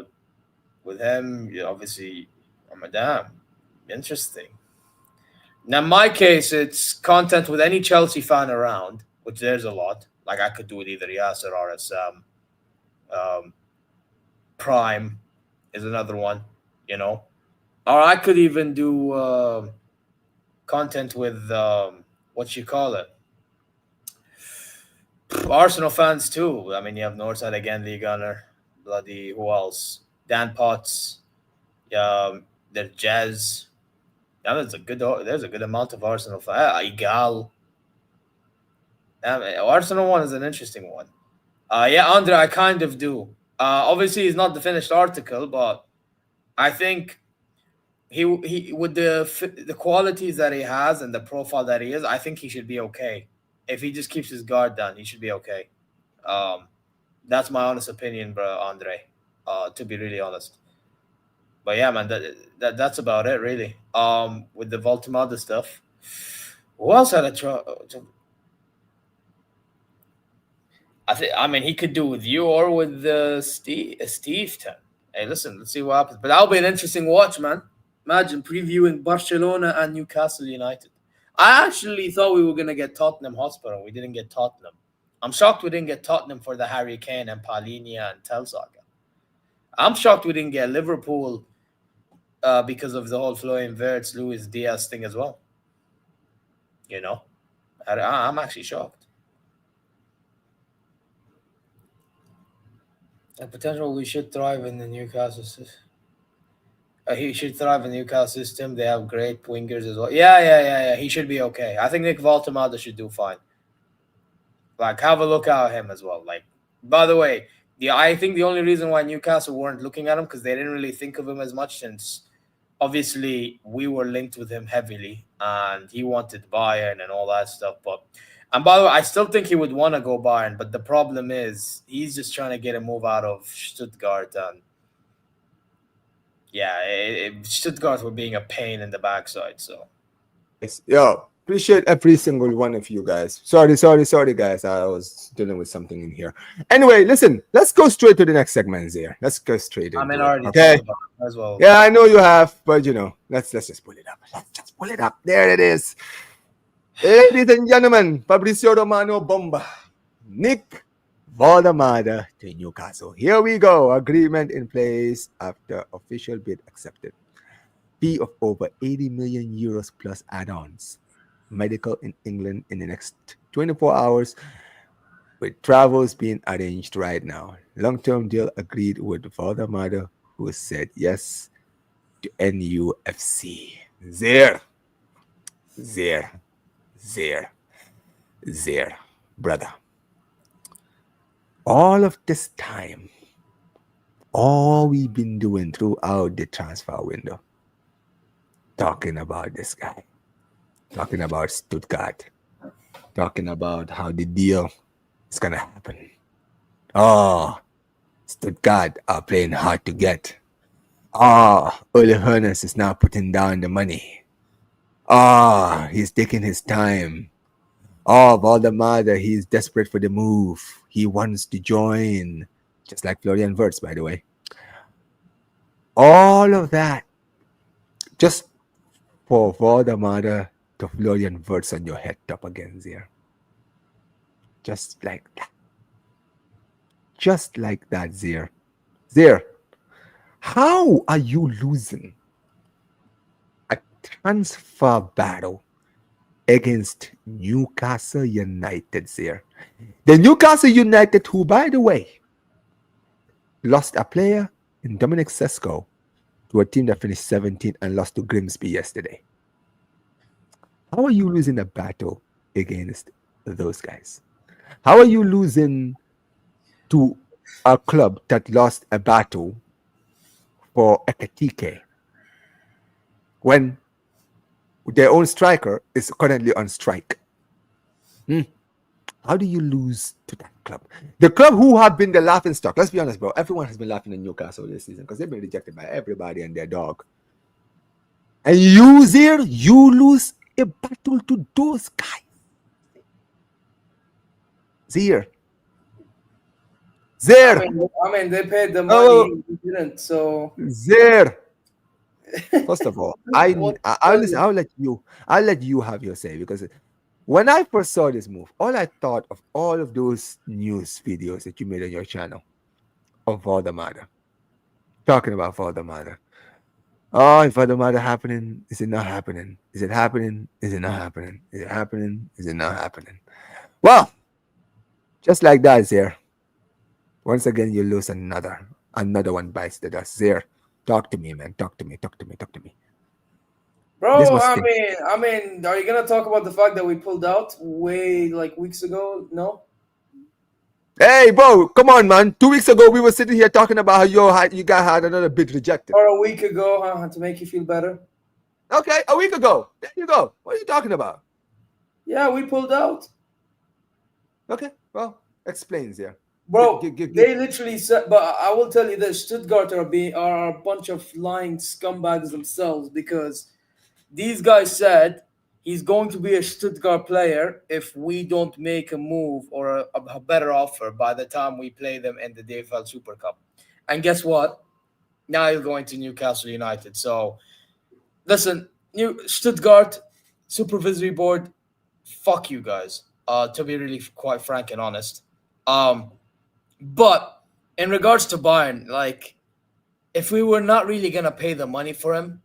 with him, obviously, Ramadan. Interesting. Now, in my case, it's content with any Chelsea fan around, which there's a lot. Like I could do with either Yasser or Assam. Um, Prime is another one, you know. Or I could even do content with what you call it, Arsenal fans too. I mean, you have Northside again, Lee Gunner, bloody who else? Dan Potts, there's Jazz. Yeah, there's a good amount of Arsenal fans. Igal. I mean, Arsenal one is an interesting one. Yeah, Andre, I kind of do. Obviously, it's not the finished article, but I think he with the qualities that he has and the profile that he is, I think he should be okay. If he just keeps his guard down, he should be okay. Um, that's my honest opinion, bro, Andre. To be really honest, but yeah, man, that's about it, really. With the Voltimada stuff, who else had a try? I mean, he could do with you or with Steve. Hey, listen, let's see what happens. But that'll be an interesting watch, man. Imagine previewing Barcelona and Newcastle United. I actually thought we were gonna get Tottenham Hotspur, and we didn't get Tottenham. I'm shocked we didn't get Tottenham for the Harry Kane and Palinia and Tel saga. I'm shocked we didn't get Liverpool because of the whole Florian Wirtz, Luis Diaz thing as well. You know, I'm actually shocked. The potential we should thrive in the Newcastle system. He should thrive in the Newcastle system. They have great wingers as well. Yeah. He should be okay. I think Nick Woltemade should do fine. Like, have a look at him as well. Like, by the way, I think the only reason why Newcastle weren't looking at him because they didn't really think of him as much since obviously we were linked with him heavily and he wanted Bayern and all that stuff. And by the way, I still think he would want to go Bayern, but the problem is he's just trying to get a move out of Stuttgart. And yeah, Stuttgart were being a pain in the backside. So, yo, appreciate every single one of you guys. Sorry, guys. I was dealing with something in here. Anyway, listen, let's go straight to the next segment here. Let's go straight into it. already Okay. about it as well. Yeah, I know you have, but let's just pull it up. Let's just pull it up. There it is. Ladies and gentlemen, Fabrizio Romano Bomba, Nick Woltemade to Newcastle. Here we go. Agreement in place after official bid accepted. Fee of over 80 million euros plus add-ons. Medical in England in the next 24 hours, with travels being arranged right now. Long-term deal agreed with Woltemade, who said yes to NUFC. Zeer, brother. All of this time, all we've been doing throughout the transfer window, talking about this guy, talking about Stuttgart, talking about how the deal is going to happen. Oh, Stuttgart are playing hard to get. Oh, Ole Hoeneß is now putting down the money. Oh, he's taking his time. Oh, Woltemade, he's desperate for the move. He wants to join. Just like Florian Wirtz, by the way. All of that just for Woltemade to Florian Wirtz on your head top again, Zeer. Just like that. Just like that, Zeer. Zeer, how are you losing a transfer battle against Newcastle United, Zeer? The Newcastle United, who, by the way, lost a player in Dominic Sesko to a team that finished 17th and lost to Grimsby yesterday. How are you losing a battle against those guys? How are you losing to a club that lost a battle for Ekatike when their own striker is currently on strike? How do you lose to that club? The club who have been the laughing stock. Let's be honest, bro. Everyone has been laughing at Newcastle this season because they've been rejected by everybody and their dog. And you, Zeer, you lose a battle to those guys. Zeer. I mean, they paid the money. We didn't, so. Zeer. First of all, I'll let you have your say, because when I first saw this move, all I thought of all of those news videos that you made on your channel of Woltemade, talking about Woltemade. Oh, is Woltemade happening? Is it not happening? Is it happening? Is it not happening? Is it happening? Is it not happening? Well, just like that, Zeer. Once again, you lose another one bites the dust. Zeer, talk to me, man. Talk to me. Bro, I mean, are you gonna talk about the fact that we pulled out way weeks ago? No. Hey, bro, come on, man. 2 weeks ago, we were sitting here talking about how you guys had another bid rejected. Or a week ago, to make you feel better. Okay, a week ago. There you go. What are you talking about? Yeah, we pulled out. Okay, well, explains here. Bro, they literally said, but I will tell you this: Stuttgart are a bunch of lying scumbags themselves, because these guys said he's going to be a Stuttgart player if we don't make a move or a better offer by the time we play them in the DFL Super Cup. And guess what? Now he's going to Newcastle United. So, listen, Stuttgart Supervisory Board, fuck you guys. To be really quite frank and honest. But in regards to Bayern, like, if we were not really gonna pay the money for him,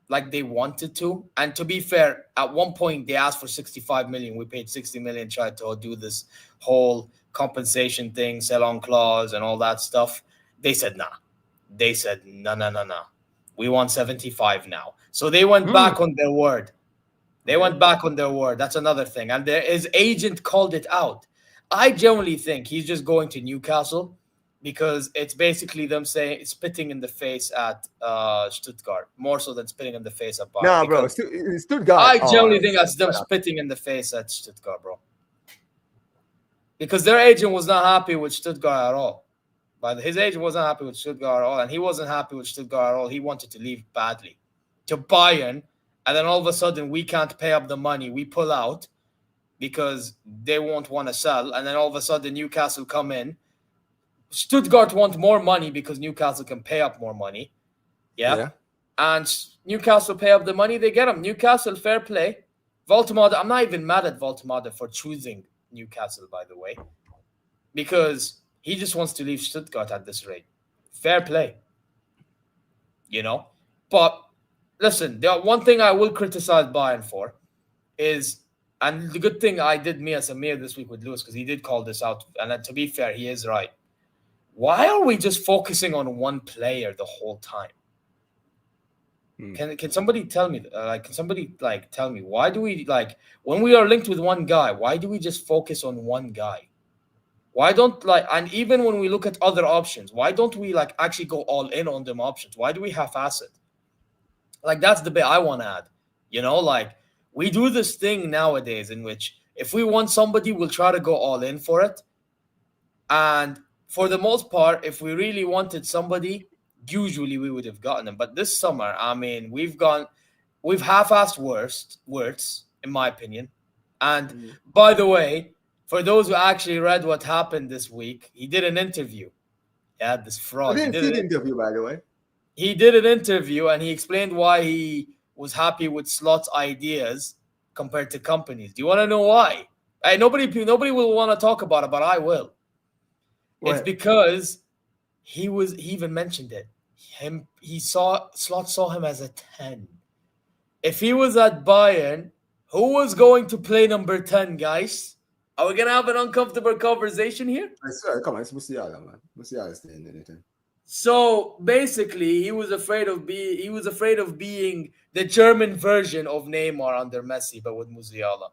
like they wanted to, and to be fair, at one point they asked for 65 million. We paid 60 million, tried to do this whole compensation thing, sell-on clause, and all that stuff. They said nah. They said no. We want 75 now. So they went back on their word. They went back on their word. That's another thing. And his agent called it out. I generally think he's just going to Newcastle because it's basically them saying spitting in the face at Stuttgart, more so than spitting in the face at Bayern. Nah, bro, Stuttgart. I generally think that's them spitting in the face at Stuttgart, bro. Because their agent was not happy with Stuttgart at all. But his agent wasn't happy with Stuttgart at all, and he wasn't happy with Stuttgart at all. He wanted to leave badly to Bayern, and then all of a sudden we can't pay up the money. We pull out because they won't want to sell, and then all of a sudden Newcastle come in. Stuttgart want more money because Newcastle can pay up more money. Yeah. And Newcastle pay up the money, they get them. Newcastle, fair play. Woltemade, I'm not even mad at Woltemade for choosing Newcastle, by the way, because he just wants to leave Stuttgart at this rate. Fair play. You know? But listen, the one thing I will criticize Bayern for is, and the good thing I did Mia Samir this week with Lewis, because he did call this out, and to be fair, he is right. Why are we just focusing on one player the whole time? Can somebody tell me? Tell me why do we when we are linked with one guy? Why do we just focus on one guy? Why don't and even when we look at other options, why don't we actually go all in on them options? Why do we half-ass it? That's the bit I want to add. You know, we do this thing nowadays in which if we want somebody, we'll try to go all in for it. And for the most part, if we really wanted somebody, usually we would have gotten them. But this summer, I mean, we've half-assed words, in my opinion. And by the way, for those who actually read what happened this week, he did an interview. Yeah, this fraud. I didn't see the interview, by the way. He did an interview and he explained why he was happy with Slot's ideas compared to companies. Do you want to know why? Nobody will want to talk about it, but I will. What? It's because he even mentioned it. Slot saw him as a 10. If he was at Bayern, who was going to play number 10, guys? Are we gonna have an uncomfortable conversation here? I swear, come on, it's Musiala, man. Musiala's staying in it. So basically, he was afraid of being the German version of Neymar under Messi, but with Musiala.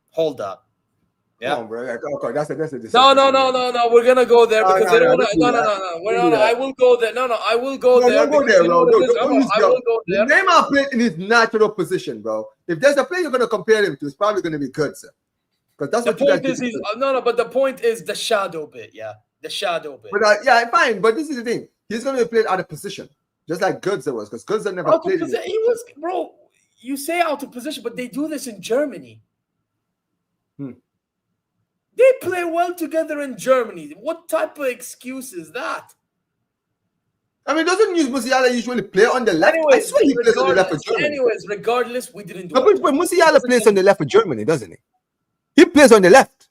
Hold up. Yeah. Come on, bro. Okay, that's a No. We're gonna go there because they don't want to. No. I will go there. No. I will go there. Don't go there, bro. I will go there. Neymar played in his natural position, bro. If there's a player you're gonna compare him to, it's probably gonna be good, sir. Because that's the point is but the point is the shadow bit, yeah. The shadow bit. But fine. But this is the thing. He's going to be played out of position, just like Götze was, because Götze never played. He was, bro. You say out of position, but they do this in Germany. They play well together in Germany. What type of excuse is that? I mean, doesn't Musiala usually play on the left? I swear he plays on the left for Germany. Anyways, regardless, we didn't do it. But Musiala plays on the left for Germany, doesn't he? He plays on the left.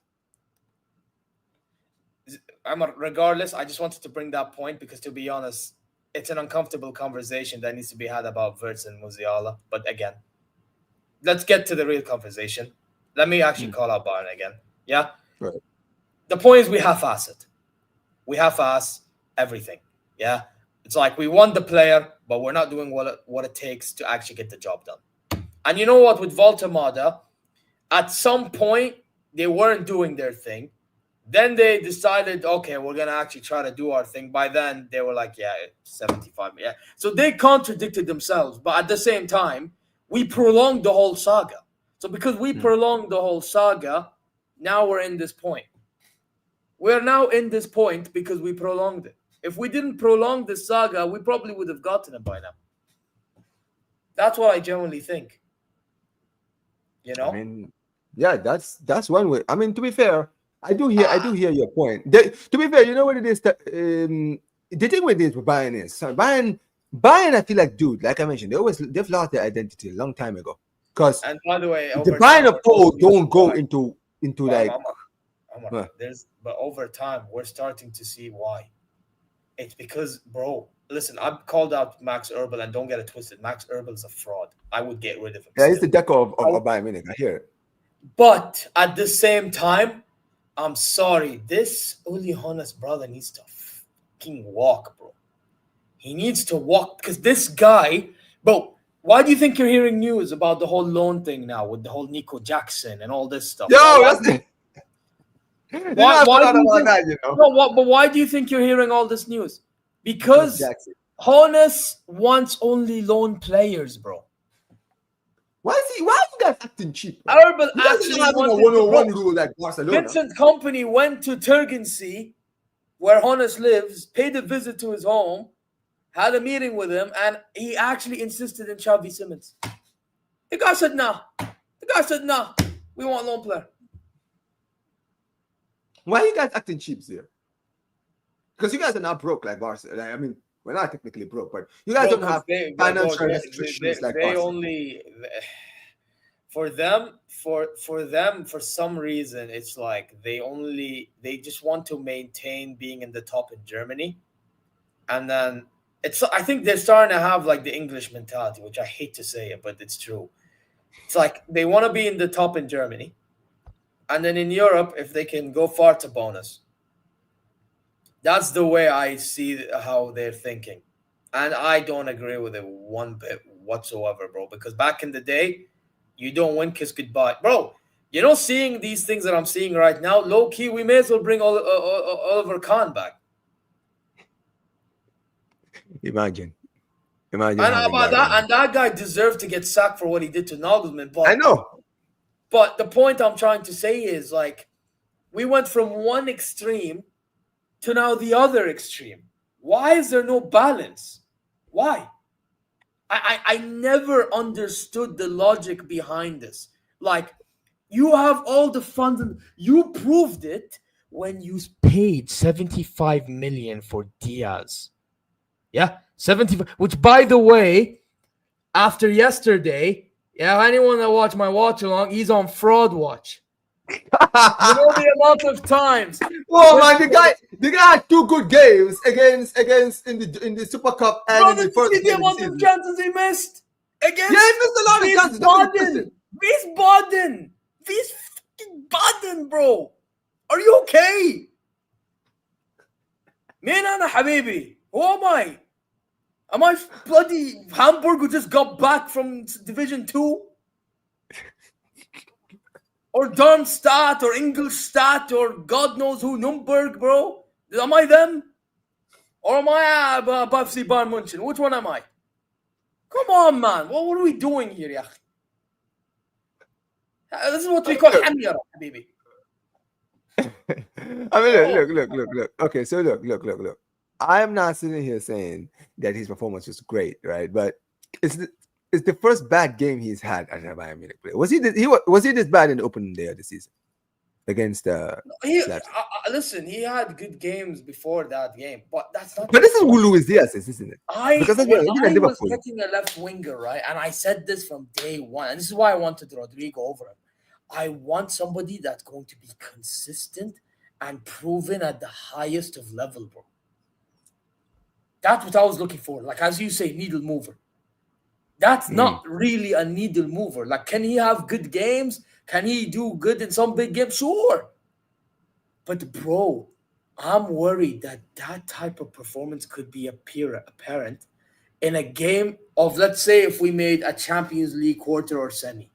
Regardless, I just wanted to bring that point because, to be honest, it's an uncomfortable conversation that needs to be had about Wirtz and Musiala. But again, let's get to the real conversation. Let me actually call out Bayern again. Yeah? Right. The point is we half-ass it. We half-ass everything. Yeah? It's like we want the player, but we're not doing what it takes to actually get the job done. And you know what? With Woltemade, at some point, they weren't doing their thing. Then they decided, okay, we're going to actually try to do our thing. By then, they were like, 75. Yeah. So they contradicted themselves. But at the same time, we prolonged the whole saga. So because we prolonged the whole saga, now we're in this point. We're now in this point because we prolonged it. If we didn't prolong the saga, we probably would have gotten it by now. That's what I generally think. You know? I mean, yeah, that's one way. I mean, to be fair, I do hear your point. To be fair, you know what it is that the thing with this with Bayern is Bayern. I feel like, dude, like I mentioned, they've lost their identity a long time ago. Because And by the way, the Bayern of old don't go into like. Omar, but over time we're starting to see why. It's because, bro, listen, I've called out Max Erbel, and don't get it twisted. Max Erbel's a fraud. I would get rid of him. Yeah, he's the Deco of Bayern Munich. I hear it. But at the same time, I'm sorry, this Uli Hoeneß brother needs to fucking walk, bro. He needs to walk, because this guy, bro, why do you think you're hearing news about the whole loan thing now with the whole Nico Jackson and all this stuff? Yo, that's it. But why do you think you're hearing all this news? Because Hoeneß wants only loan players, bro. Why are you guys acting cheap? Erbel actually having a 101 rule like Barcelona. Vincent Kompany went to Tegernsee, where Hoeneß lives, paid a visit to his home, had a meeting with him, and he actually insisted in Xavi Simons. The guy said, "No." We want loan player. Why are you guys acting cheap here? Because you guys are not broke like Barca. I mean, we're not technically broke, but you guys don't have financial restrictions like Barca. For them, for some reason, it's like they just want to maintain being in the top in Germany, and then I think they're starting to have like the English mentality, which I hate to say it, but it's true. It's like they want to be in the top in Germany, and then in Europe, if they can go far, it's a bonus. That's the way I see how they're thinking. And I don't agree with it one bit whatsoever, bro. Because back in the day, you don't win, kiss goodbye. Bro, seeing these things that I'm seeing right now, low-key, we may as well bring Oliver Kahn back. Imagine. And that guy deserved to get sacked for what he did to Nagelsmann. But, I know. But the point I'm trying to say is, like, we went from one extreme to now the other extreme. Why is there no balance? Why? I never understood the logic behind this. Like, you have all the funds, and you proved it when you paid 75 million for Diaz. Yeah, 75. Which, by the way, after yesterday, anyone that watched my watch along, he's on fraud watch. You know the amount of times. Oh man, the guy had 2 good games against in the Super Cup and in the first game. The amount of chances he missed against. Yeah, he missed a lot of chances. Baden, bro. Are you okay? Man, ana habibi. Who am I? Am I bloody Hamburg who just got back from Division 2? Or Darmstadt, or Ingolstadt, or God knows who, Nürnberg, bro? Am I them? Or am I FC Bayern Munich? Which one am I? Come on, man. What are we doing here, ya? This is what we call hamyara, baby. I mean, look. Okay, so look. I am not sitting here saying that his performance was great, right? But it's the first bad game he's had as a Bayern Munich player. Was he this bad in the opening day of the season against listen, he had good games before that game, but that's not. But this is who Luis Diaz is, isn't it? I was getting a left winger, right? And I said this from day one, and this is why I wanted Rodrigo over him. I want somebody that's going to be consistent and proven at the highest of level, bro. That's what I was looking for. Like, as you say, needle mover. That's not really a needle mover. Like, can he have good games? Can he do good in some big games? Sure. But, bro, I'm worried that type of performance could be apparent in a game of, let's say, if we made a Champions League quarter or semi.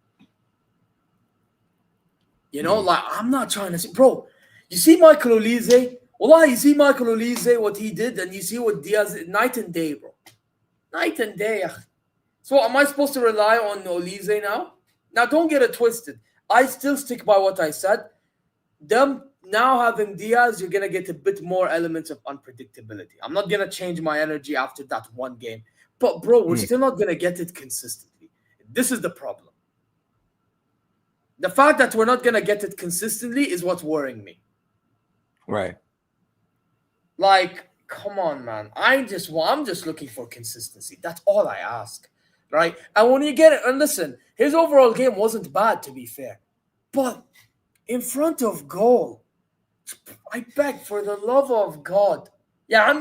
Like, I'm not trying to see. Bro, you see Michael Olise? You see Michael Olise, what he did, and you see what Diaz did. Night and day, bro. Night and day. So am I supposed to rely on Olise now? Now, don't get it twisted. I still stick by what I said. Them now having Diaz, you're going to get a bit more elements of unpredictability. I'm not going to change my energy after that one game. But, bro, we're still not going to get it consistently. This is the problem. The fact that we're not gonna get it consistently is what's worrying me. Right. Like, come on, man. I'm just looking for consistency. That's all I ask, right? And when you get it, and listen, his overall game wasn't bad, to be fair, but in front of goal, I beg for the love of God. Yeah,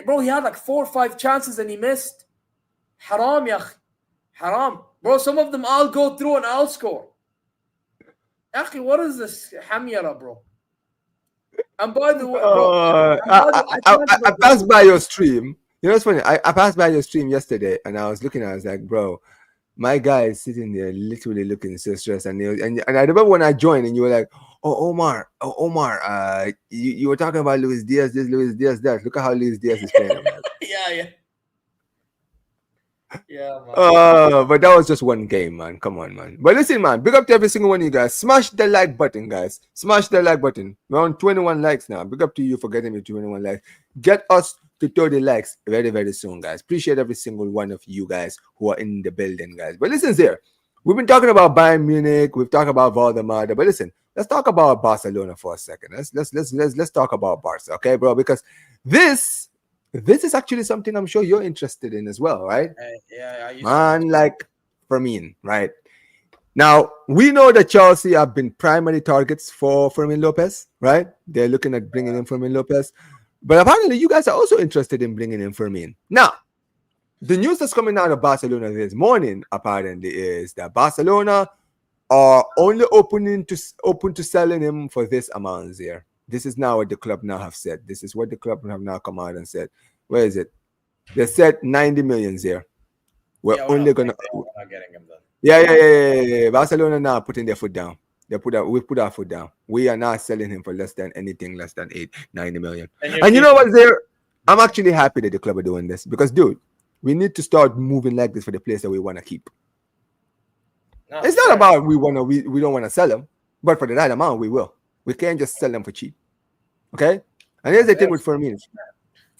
bro, he had like 4 or 5 chances and he missed. Haram, ya akhi. Haram. Bro, some of them I'll go through and I'll score. Akhi, what is this hamyara, bro? And by the way, bro, I passed by your stream. You know what's funny? I passed by your stream yesterday and I was looking, I was like, bro, my guy is sitting there literally looking so stressed. And I remember when I joined and you were like, oh, Omar, you were talking about Luis Diaz, this, Luis Diaz, that. Look at how Luis Diaz is playing. Yeah, man. But that was just one game, man. Come on, man. But listen, man, big up to every single one of you guys. Smash the like button, guys. Smash the like button. We're on 21 likes now. Big up to you for getting me 21 likes. Get us to 30 likes very, very soon, guys. Appreciate every single one of you guys who are in the building, guys. But listen, here. We've been talking about Bayern Munich. We've talked about Voldemort. But listen, let's talk about Barcelona for a second. Let's talk about Barca, okay, bro? Because this is actually something I'm sure you're interested in as well, right? Man, like Fermin, right? Now, we know that Chelsea have been primary targets for Fermin Lopez, right? They're looking at bringing in Fermin Lopez. But apparently, you guys are also interested in bringing in Fermin. Now, the news that's coming out of Barcelona this morning, apparently, is that Barcelona are only open to selling him for this amount here. This is now what the club now have said. This is what the club have now come out and said. Where is it? They said 90 million here. We're not getting him done. Yeah. Barcelona now putting their foot down. We put our foot down. We are not selling him for less than 90 million. And you know what, Zeer? I'm actually happy that the club are doing this because, dude, we need to start moving like this for the players that we want to keep. It's not about we don't want to sell them, but for the right amount, we will. We can't just sell them for cheap. Okay? And here's the thing with Fermin.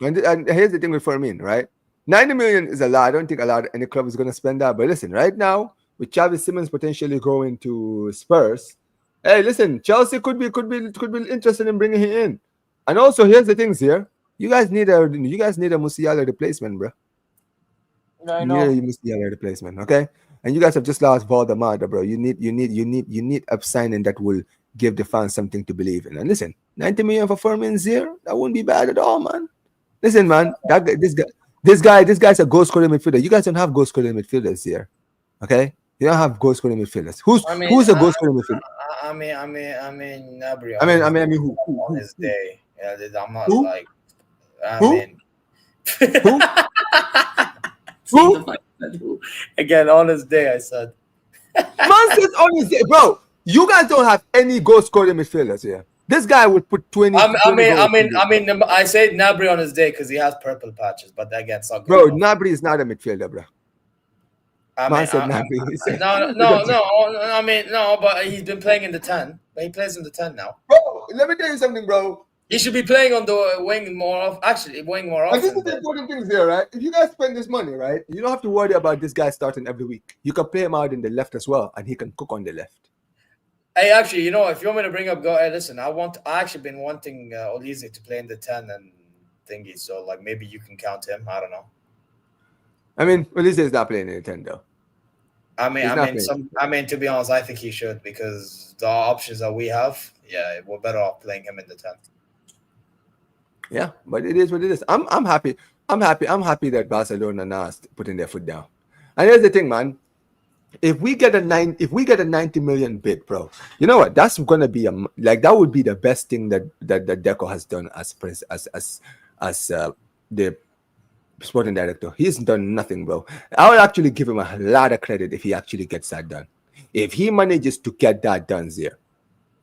And here's the thing with Fermin, right? 90 million is a lot. I don't think any club is going to spend that. But listen, right now, with Xavi Simons potentially going to Spurs, hey, listen, Chelsea could be interested in bringing him in. And also, here's the things here. You guys need a Musiala replacement, bro. I know. You need a Musiala replacement, okay? And you guys have just lost Voldemort, bro. You need a signing that will give the fans something to believe in. And listen, 90 million for Fermin Zeer, that wouldn't be bad at all, man. Listen, man, this guy's a goal scoring midfielder. You guys don't have goal scoring midfielders here, okay? You don't have goal scoring midfielders. Who's a goal scoring midfielder? I mean, Nabri. I mean, who? On his day, yeah, I'm not who? like. Who? Again, on his day, I said. Man says on his day, bro. You guys don't have any goal scoring midfielders here. This guy would put 20. I said Nabri on his day because he has purple patches, but again, it's not good. Bro, Nabri is not a midfielder, bro. No, but he's been playing in the 10. He plays in the 10 now. Bro, let me tell you something, bro. He should be playing on the wing more often. And this is the important thing here, right? If you guys spend this money, right, you don't have to worry about this guy starting every week. You can play him out in the left as well, and he can cook on the left. Hey, actually, you know, if you want me to bring up, listen, I actually been wanting Olise to play in the 10 and thingy, so like maybe you can count him. I don't know. I mean, Olise is not playing in the 10 though. I mean, to be honest, I think he should because the options that we have, we're better off playing him in the 10. Yeah, but it is what it is. I'm happy. I'm happy that Barcelona now is putting their foot down. And here's the thing, man. If we get a 90 million bid, bro, you know what? That's gonna be that would be the best thing that Deco has done as the sporting director. He's done nothing, bro. I would actually give him a lot of credit if he actually gets that done. If he manages to get that done, there,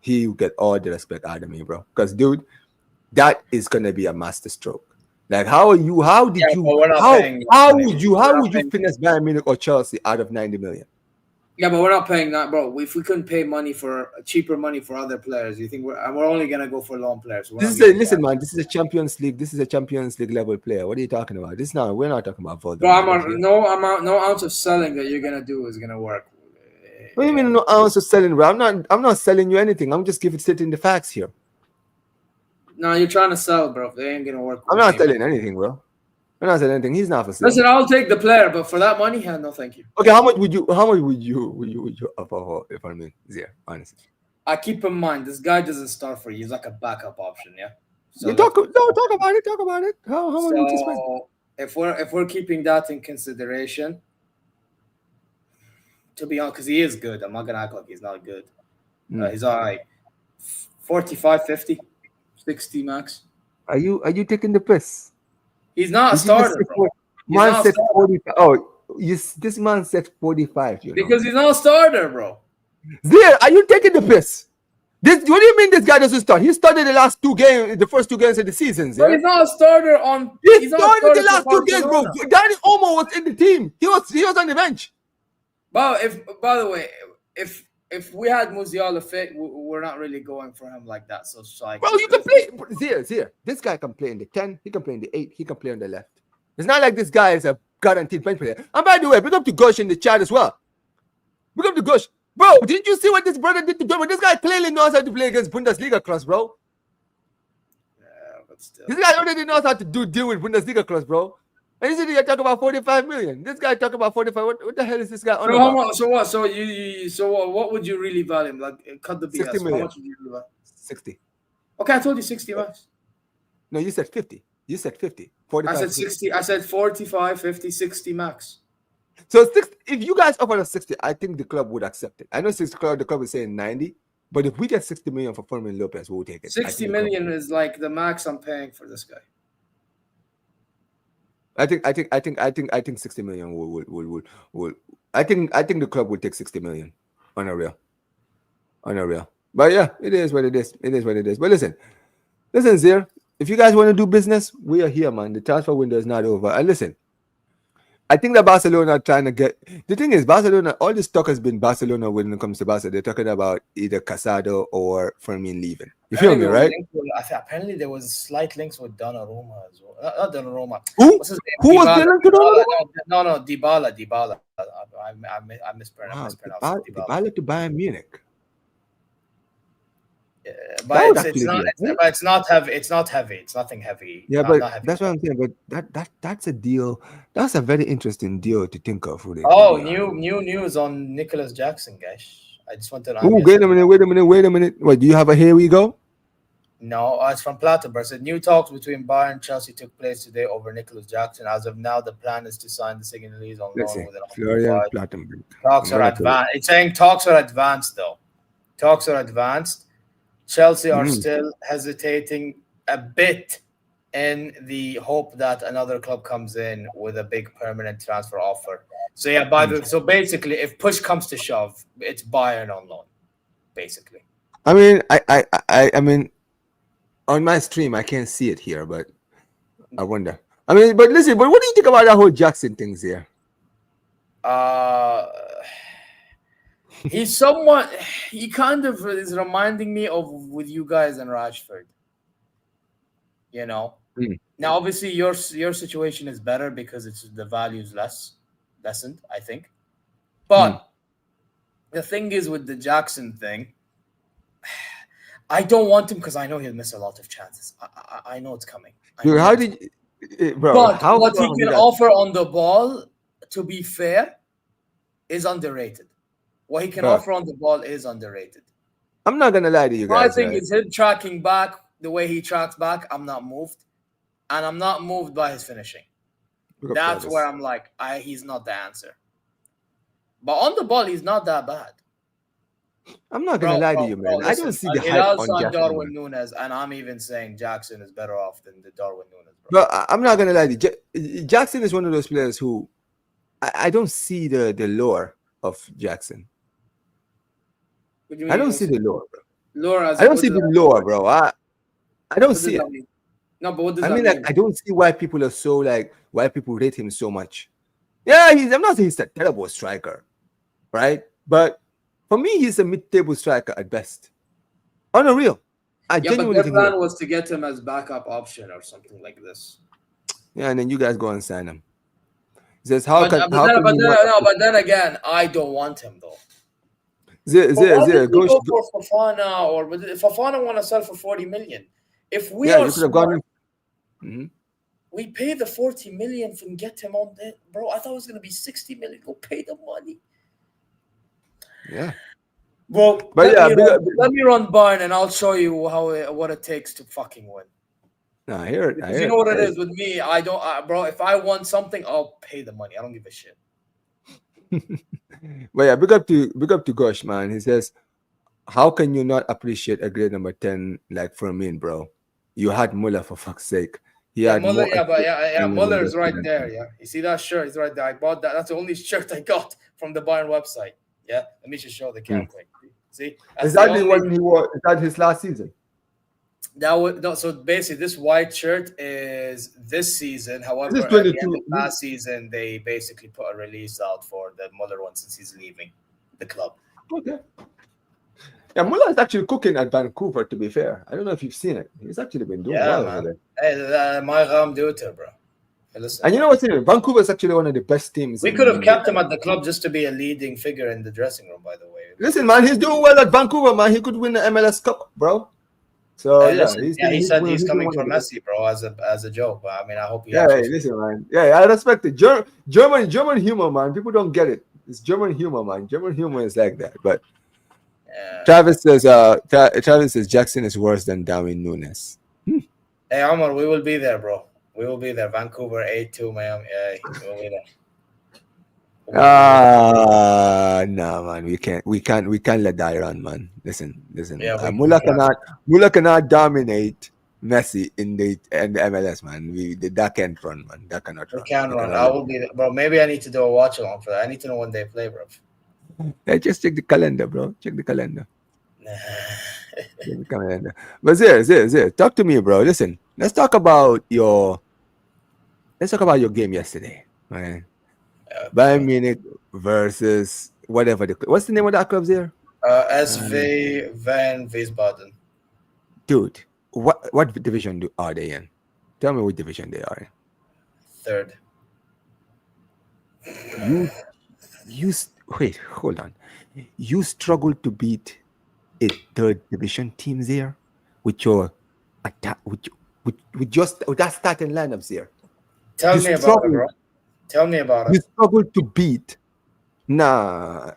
he will get all the respect out of me, bro. Because, dude, that is gonna be a master stroke. Like, how would you finish Bayern Munich or Chelsea out of 90 million? Yeah, but we're not paying that, bro. If we couldn't pay cheaper money for other players, you think we're only gonna go for loan players? Listen, man. This is a Champions League. This is a Champions League level player. What are you talking about? We're not talking about Voldemort. Bro, no ounce of selling that you're gonna do is gonna work. What do you mean no ounce of selling, bro? I'm not selling you anything. I'm just stating the facts here. No, you're trying to sell, bro. They ain't gonna work. I'm not selling anything, bro. I'm not selling anything. He's not for sale. Listen, I'll take the player, but for that money, no, thank you. Okay, how much would you offer if I mean Zeer, honestly? I keep in mind this guy doesn't start for you. He's like a backup option, yeah. So talk about it. Talk about it. How much would you spend? If we're keeping that in consideration, to be honest, because he is good. I'm not gonna act like he's not good. He's all right. 45, 50, 60 max. Are you taking the piss? He's not a starter, bro. Man said 45. Oh, this man said 45. Because he's not a starter, bro. Zeer, are you taking the piss? What do you mean this guy doesn't start? He started the first 2 games of the season. But he's not a starter on. He started the last 2 games, bro. Danny Olmo was in the team. He was on the bench. But by the way, if we had Musiala fit, we're not really going for him like that. So it's like, bro, you can play Zeer. This guy can play in the 10. He can play in the 8. He can play on the left. It's not like this guy is a guaranteed bench player. And by the way, big up to Gush in the chat as well. Big up to Gush. Bro, didn't you see what this brother did to Dortmund? This guy clearly knows how to play against Bundesliga clubs, bro. Yeah, but still. This guy already knows how to deal with Bundesliga clubs, bro. And you see, you talk about 45 million. This guy talk about 45. What the hell is this guy on about? So what? So what would you really value him? Like, cut the BS. 60 million. How much would you really value? 60. Okay, I told you 60 max. No, you said 50. You said 50. 45. I said 60. I said 45, 50, 60 max. So if you guys offer us 60, I think the club would accept it. I know the club is saying 90, but if we get 60 million for Fermin Lopez, we'll take it. 60 million is like the max I'm paying for this guy. I think 60 million will I think the club would take 60 million on a real. But yeah, it is what it is. It is what it is. But listen, Zeer, if you guys want to do business, we are here, man. The transfer window is not over. And listen, I think that Barcelona are trying to get. The thing is, Barcelona, all this talk has been Barcelona when it comes to Barca. They're talking about either Casado or Fermin leaving. You feel me, right? Apparently, there was slight links with Donnarumma as well. Not Donnarumma. Who? What's his name? Who was linked to Donnarumma? No, Dybala. I mispronounced. Dybala to Bayern Munich. But it's not heavy. It's not heavy. It's nothing heavy. Yeah, but that's what I'm saying. But that's a deal. That's a very interesting deal to think of. New news on Nicholas Jackson, guys. I just wanted to. Wait a minute. What, do you have a here we go? No, it's from Plattenberg. Said new talks between Bayern and Chelsea took place today over Nicholas Jackson. As of now, the plan is to sign the signatories on loan with an Florian Plattenberg. Talks are advanced. It's saying talks are advanced, though. Talks are advanced. Chelsea are still hesitating a bit in the hope that another club comes in with a big permanent transfer offer. So yeah, so basically, if push comes to shove, it's Bayern on loan, basically. I mean, I mean, on my stream, I can't see it here, but I wonder. I mean, but listen, but what do you think about that whole Jackson thing here? He kind of is reminding me of with you guys and Rashford. You know. Now, obviously, your situation is better because the value is lessened, I think. But the thing is with the Jackson thing, I don't want him because I know he'll miss a lot of chances. I know it's coming. Dude, how did you, bro? But what he can offer on the ball, to be fair, is underrated. What he can offer on the ball is underrated. I'm not gonna lie to you guys. I think it's him tracking back the way he tracks back. I'm not moved, and I'm not moved by his finishing. That's where I'm like, he's not the answer. But on the ball, he's not that bad. I'm not gonna lie to you, man. I don't see the hype on Jackson. Darwin Núñez, and I'm even saying Jackson is better off than the Darwin Núñez. But I'm not gonna lie to you. Jackson is one of those players who I don't see the lure of Jackson. I don't see the lure, bro. I don't see the lure, bro. I don't see it. No, but what does that mean? Like, I don't see why people are so why people rate him so much. Yeah, I'm not saying he's a terrible striker, right? But for me, he's a mid-table striker at best. On a real. But their plan was to get him as backup option or something like this. Yeah, and then you guys go and sign him. He says, but then again, I don't want him though. Why Zir, did we go. go for Fofana, or if Fofana want to sell for 40 million? If we Yeah, are you could have gone. smart, we pay the 40 million and get him on that, bro. I thought it was gonna be 60 million. Go pay the money. Yeah. Well, But yeah, let me run Bayern and I'll show you what it takes to fucking win. I hear it. Because you know what it is with me. I don't, bro. If I want something, I'll pay the money. I don't give a shit. But yeah, big up to Gosh, man. He says, how can you not appreciate a grade number 10 like Fermin, bro? You had Muller, for fuck's sake. He had Muller, more Muller's right there. Yeah, you see that shirt? He's right there. I bought that. That's the only shirt I got from the Bayern website. Yeah, let me just show the camera. See, is that the one he wore? Is that his last season? That would no. So basically, this white shirt is this season. However, This is at the 22. end of last season, they basically put a release out for the Muller one since he's leaving the club. Okay. Yeah, Muller is actually cooking at Vancouver, to be fair. I don't know if you've seen it. He's actually been doing well over there. Hey, my Ram do it, bro. Hey, listen. And you know what's in it? Vancouver is actually one of the best teams. We could have kept him at the club just to be a leading figure in the dressing room, by the way. Listen, man, he's doing well at Vancouver, man. He could win the MLS Cup, bro. So he said he's coming for Messi, bro, as a joke. But I mean, I hope he. Yeah, listen, man. Yeah, I respect it. German humor, man. People don't get it. It's German humor, man. German humor is like that. But Travis says Jackson is worse than Darwin Nunes. Hey, Omar, we will be there, bro. We will be there. Vancouver 8-2, man. Yeah, we will be there. No, man, we can't let that run, man. Listen. Yeah, Muller cannot dominate Messi in the MLS, man. That can't run, man. That cannot run. Can run. I will be there, bro. Maybe I need to do a watch along for that. I need to know when they play, bro. Yeah, just check the calendar, bro. Check the calendar. But Zeer, talk to me, bro. Listen, let's talk about your game yesterday, man. Bayern Munich versus whatever what's the name of that club there? SV Van Wiesbaden. Dude, what division are they in? Tell me what division they are in. Third. Wait, hold on. You struggled to beat a third division team there with your attack with that starting lineup there. Tell me about it, bro. Tell me about it. You struggled to beat. Nah.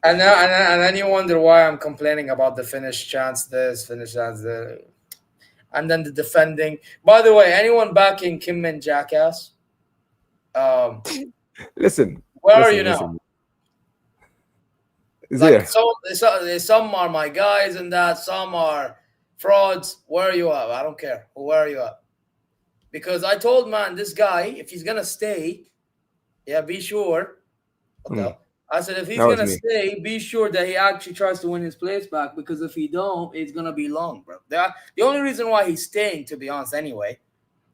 And then you wonder why I'm complaining about the finish chance this, finish chance that. And then the defending. By the way, anyone backing Kim Min Jackass? Listen. Where are you now? Like, some are my guys and that, some are frauds. Where are you at? I don't care. Where are you at? Because I told, man, this guy, if he's going to stay, be sure. What the hell? I said, if he's going to stay, be sure that he actually tries to win his place back. Because if he don't, it's going to be long, bro. The only reason why he's staying, to be honest, anyway,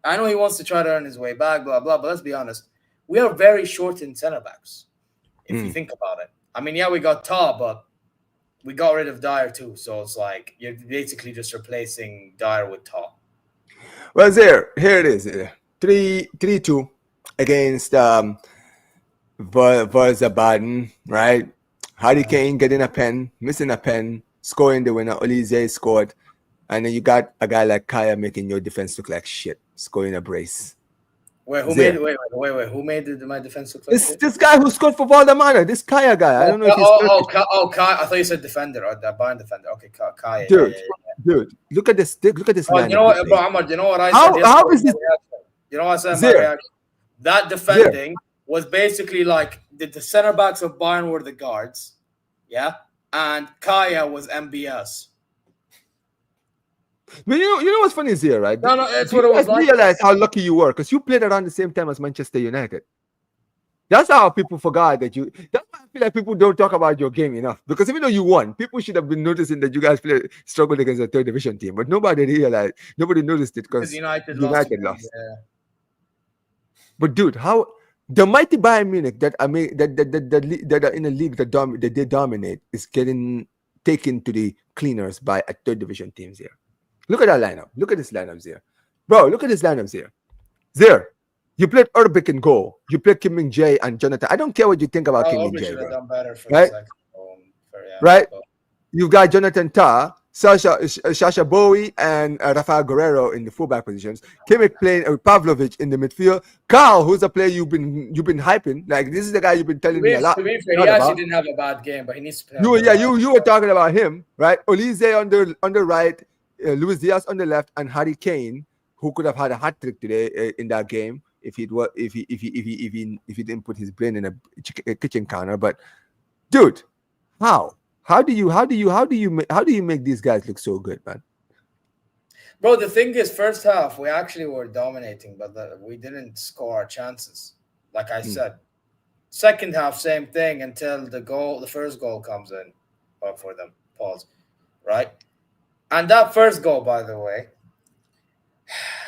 I know he wants to try to earn his way back, blah, blah, but let's be honest. We are very short in center backs, if you think about it. I mean, we got Ta, but we got rid of Dyer too. So it's like you're basically just replacing Dyer with Ta. Well, here it is. 3-2 against Wiesbaden, right? Harry Kane getting a pen, missing a pen, scoring the winner. Olise scored. And then you got a guy like Kaya making your defense look like shit, scoring a brace. Wait, who made my defense look like shit? This guy who scored for Valdemar, this Kaya guy. I don't know if he's Kaya. I thought you said defender or the Bayern defender. Okay, Kaya. Dude, look at this. Look at this. You know what, bro, Ahmad, you know what I said? How is this? You know what I said? My reaction. That defending was basically like the center backs of Bayern were the guards, and Kaya was MBS. But you know what's funny is here, right? No, that's what it was like. Realize how lucky you were because you played around the same time as Manchester United. That's how people forgot that you. That's why I feel like people don't talk about your game enough. Because even though you won, people should have been noticing that you guys struggled against a third division team. But nobody noticed it because United lost. Yeah. But dude, how the mighty Bayern Munich that are in a league that they dominate is getting taken to the cleaners by a third division teams here. Look at that lineup. Look at this lineup here. Bro, look at this lineup here. There. You played Urbic in goal. You played Kim Min-jae and Jonathan. I don't care what you think about Kim Min-jae, bro. Done better for right? right? You've got Jonathan Tah, Sasha Bowie, and Rafael Guerrero in the fullback positions. Kimmich playing Pavlovic in the midfield. Carl, who's a player you've been hyping. Like, this is the guy you've been telling me a lot. To be fair, he actually didn't have a bad game, but he needs to play. You were talking about him, right? Olise on the right, Luis Diaz on the left, and Harry Kane, who could have had a hat trick today in that game if he didn't put his brain in a kitchen counter. But dude, how do you make these guys look so good, man? Bro, the thing is, first half we actually were dominating, but we didn't score our chances. Like I said, second half same thing until the first goal comes in for them. Pause. Right, and that first goal, by the way,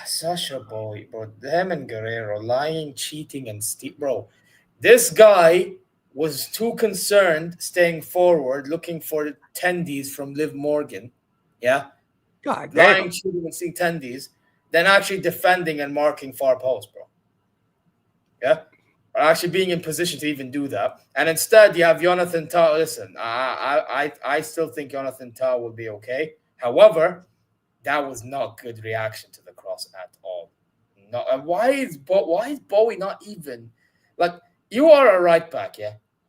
Sasha Boy, bro, him and Guerrero lying, cheating, and bro, this guy was too concerned staying forward, looking for tendies from Liv Morgan, God lying, damn. cheating, and seeing tendies, than actually defending and marking far post, bro. Or actually being in position to even do that. And instead, you have Jonathan Tah. Listen, I still think Jonathan Tah will be okay. However, that was not good reaction to the cross at all. No, why is Bowie not even like? You are a right back,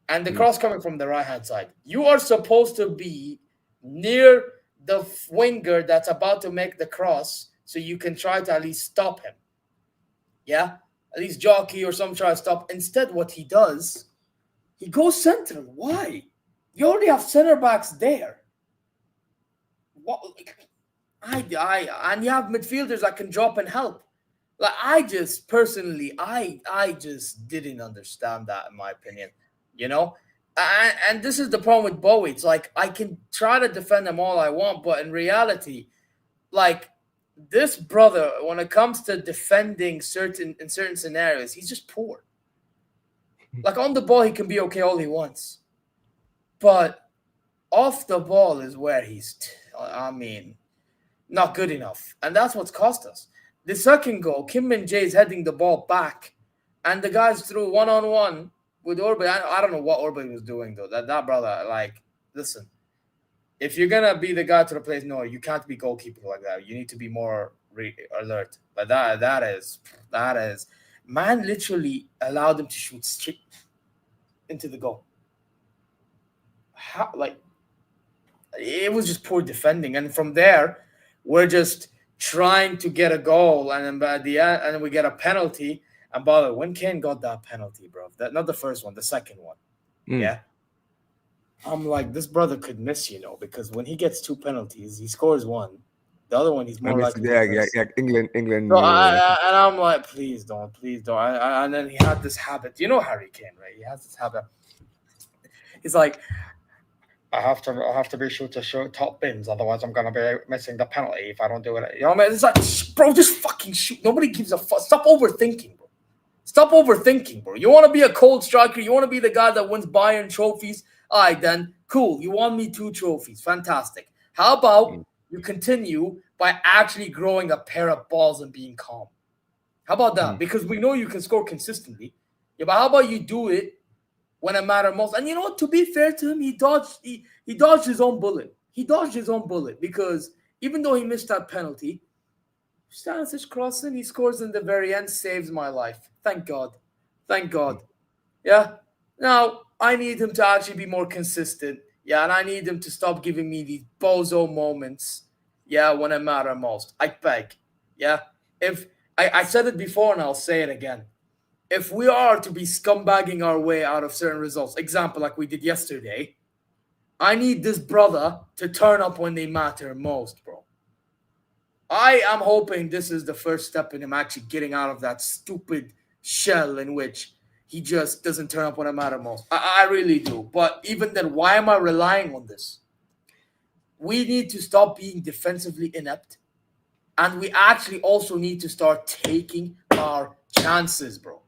and the cross coming from the right-hand side. You are supposed to be near the winger that's about to make the cross so you can try to at least stop him. At least jockey or some try to stop. Instead, what he does, he goes central. Why? You already have center backs there. What? And you have midfielders that can drop and help. Like, I just personally, I just didn't understand that, in my opinion, And this is the problem with Bowie. It's like, I can try to defend him all I want, but in reality, like, this brother, when it comes to defending in certain scenarios, he's just poor. Like, on the ball, he can be okay all he wants. But off the ball is where he's, not good enough. And that's what's cost us. The second goal, Kim Min-jae is heading the ball back, and the guys threw one-on-one with Orbe. I don't know what Orbe was doing, though. That brother, like, listen, if you're going to be the guy to replace Noah, you can't be goalkeeper like that. You need to be more alert. But that is, man literally allowed him to shoot straight into the goal. How, like, it was just poor defending. And from there, we're just trying to get a goal, and then by the end, and then we get a penalty. And by the way, when Kane got that penalty, bro, not the first one, the second one, I'm like, this brother could miss, because when he gets 2 penalties, he scores 1. The other one, he's more likely. England. So and I'm like, please don't. And then he had this habit. You know Harry Kane, right? He has this habit. He's like, I have to be sure to shoot top bins, otherwise I'm gonna be missing the penalty if I don't do it. You know what I mean? It's like, bro, just fucking shoot. Nobody gives a fuck. Stop overthinking, bro. You want to be a cold striker? You want to be the guy that wins Bayern trophies? All right, then, cool. You won me 2 trophies. Fantastic. How about you continue by actually growing a pair of balls and being calm? How about that? Because we know you can score consistently. Yeah, but how about you do it when it matters most? And you know what? To be fair to him, he dodged his own bullet. Because even though he missed that penalty, Stanisic crossing, he scores in the very end, saves my life. Thank God. Yeah. Now, I need him to actually be more consistent. Yeah, and I need him to stop giving me these bozo moments. Yeah, when it matters most. I beg. Yeah. If I said it before and I'll say it again. If we are to be scumbagging our way out of certain results, example like we did yesterday, I need this brother to turn up when they matter most, bro. I am hoping this is the first step in him actually getting out of that stupid shell in which he just doesn't turn up when it matters most. I really do. But even then, why am I relying on this? We need to stop being defensively inept. And we actually also need to start taking our chances, bro.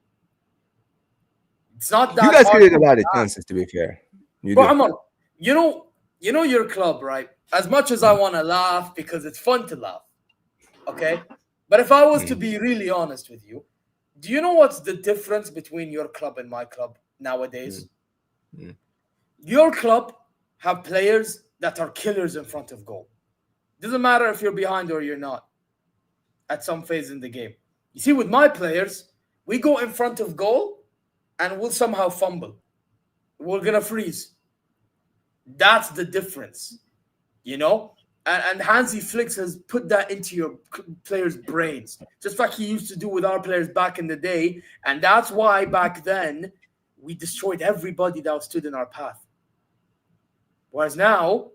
It's not that you guys hard. created a lot of chances, to be fair. But Amar, you know your club, right? As much as I want to laugh because it's fun to laugh, okay? But if I was to be really honest with you, do you know what's the difference between your club and my club nowadays? Your club have players that are killers in front of goal. Doesn't matter if you're behind or you're not at some phase in the game. You see, with my players, we go in front of goal and we'll somehow fumble. We're going to freeze. That's the difference, you know? And Hansi Flick has put that into your players' brains, just like he used to do with our players back in the day. And that's why back then we destroyed everybody that stood in our path. Whereas now,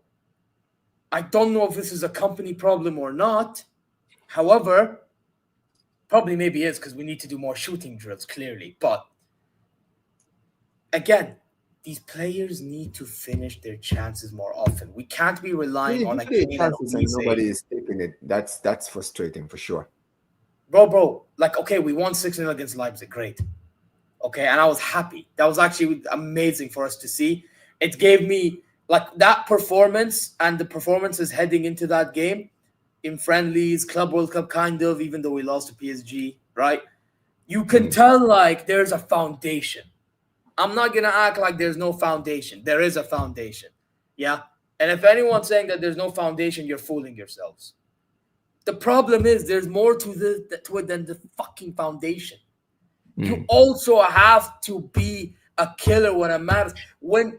I don't know if this is a company problem or not. However, probably maybe is because we need to do more shooting drills, clearly. But again, these players need to finish their chances more often. We can't be relying on a chances and nobody is taking it. That's frustrating for sure. Bro, like, okay, we won 6-0 against Leipzig. Great. Okay, and I was happy. That was actually amazing for us to see. It gave me, like, that performance and the performances heading into that game in friendlies, Club World Cup, kind of, even though we lost to PSG, right? You can tell, like, there's a foundation. I'm not going to act like there's no foundation. There is a foundation, yeah? And if anyone's saying that there's no foundation, you're fooling yourselves. The problem is there's more to it than the fucking foundation. You also have to be a killer when it matters. When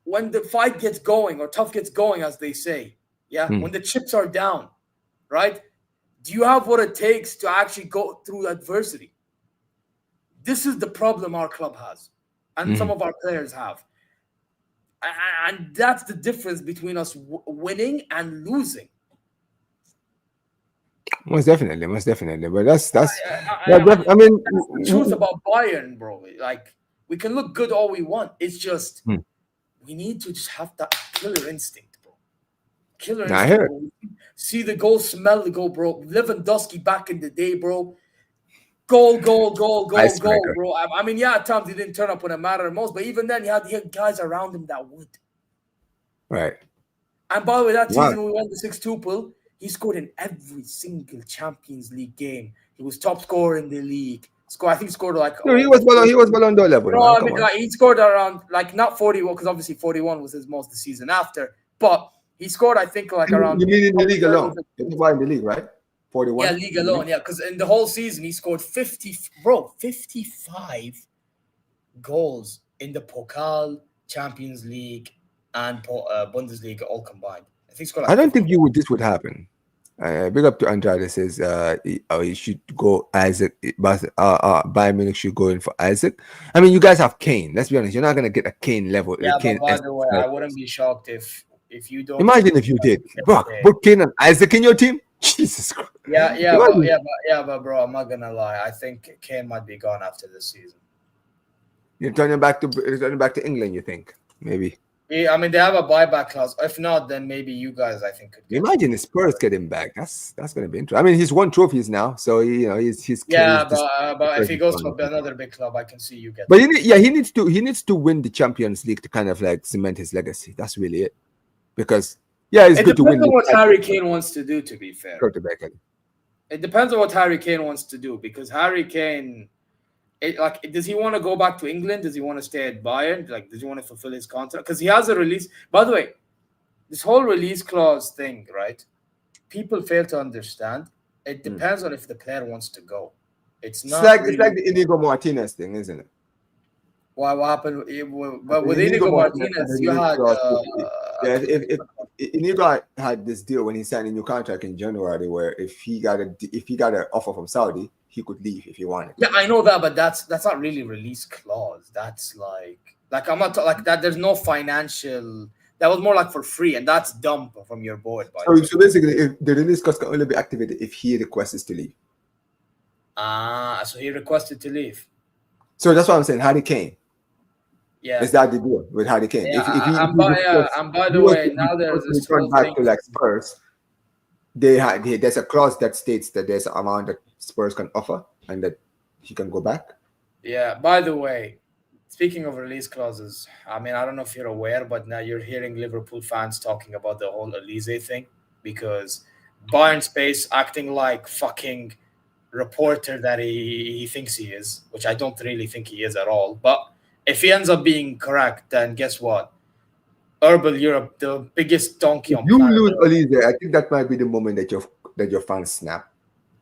the fight gets going, or tough gets going, as they say, yeah? When the chips are down, right? Do you have what it takes to actually go through adversity? This is the problem our club has. And some of our players have. And that's the difference between us winning and losing. Most definitely. But that's I mean, that's the truth about Bayern, bro. Like, we can look good all we want. It's just we need to just have that killer instinct, bro. Killer instinct. I hear it. Bro. See the goal, smell the goal, bro. Lewandowski back in the day, bro. Goal, bro. I mean, yeah, at times he didn't turn up when it mattered most, but even then, he had guys around him that would. Right. And by the way, that season we won the 6-2 pull, he scored in every single Champions League game. He was top scorer in the league. I think he scored like... No, he was Ballon d'Or level. No, I mean, like, he scored around, like, not 41, because obviously 41 was his most the season after, but he scored, I think, like around... You mean in the league alone? In the league, right? 41. Yeah, league alone, yeah, because in the whole season he scored 55 goals in the Pokal, Champions League, and Bundesliga all combined. I think he scored. Like I don't think this would happen. Big up to Andrade says he should go Isaac. Bayern Munich should go in for Isaac. I mean, you guys have Kane. Let's be honest. You're not gonna get a Kane level. Yeah, Kane but by the way, I wouldn't be shocked if you don't. Imagine if you did, bro. Put Kane and Isaac in your team. Jesus Christ. But bro, I'm not gonna lie. I think Kane might be gone after this season. You're turning back to England, you think? Maybe. Yeah, I mean, they have a buyback clause. If not, then maybe you guys, I think, could. Imagine the Spurs get him back. That's gonna be interesting. I mean, he's won trophies now, so he's. Yeah, but if he goes to another big club, I can see you get. But he needs to win the Champions League to kind of like cement his legacy. That's really it, because. Yeah, it's good to win. It depends on what Harry Kane wants to do, to be fair. It depends on what Harry Kane wants to do, because Harry Kane, does he want to go back to England? Does he want to stay at Bayern? Like, does he want to fulfill his contract? Because he has a release. By the way, this whole release clause thing, right? People fail to understand. It depends on if the player wants to go. It's like the Inigo Martinez thing, isn't it? What happened? But with Inigo Martinez, you had. If Inigo had this deal when he signed a new contract in January, where if he got an offer from Saudi, he could leave if he wanted. Yeah, I know that, but that's not really release clause. That's like I'm not like that. There's no financial. That was more like for free, and that's dumb from your board. So basically, if the release clause can only be activated if he requests to leave. So he requested to leave. So that's what I'm saying. Harry Kane. Yeah, is that the deal with Harry Kane? Yeah, and by the way, now there's this whole back to like Spurs. There's a clause that states that there's an amount that Spurs can offer and that he can go back. Yeah. By the way, speaking of release clauses, I mean, I don't know if you're aware, but now you're hearing Liverpool fans talking about the whole Elise thing, because Bayern Space acting like fucking reporter that he thinks he is, which I don't really think he is at all, but. If he ends up being correct, then guess what? Herbal Europe, the biggest donkey If on you planet lose Earth. Elise, I think that might be the moment that your fans snap.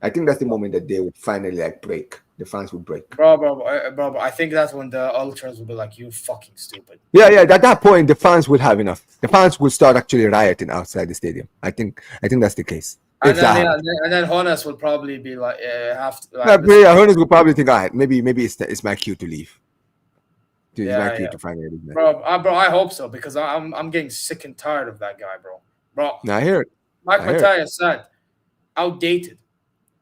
I think that's the moment that they would finally like break. The fans would break. Bro, I think that's when the ultras will be like, "You fucking stupid." Yeah. At that point, the fans would have enough. The fans would start actually rioting outside the stadium. I think that's the case. And then Jonas will probably be like, have to. Like, Jonas will probably think, all right, maybe it's my cue to leave. It's my cue to finally leave. Bro, I hope so, because I'm getting sick and tired of that guy, bro. Now, I hear it. Like Matthias said, outdated.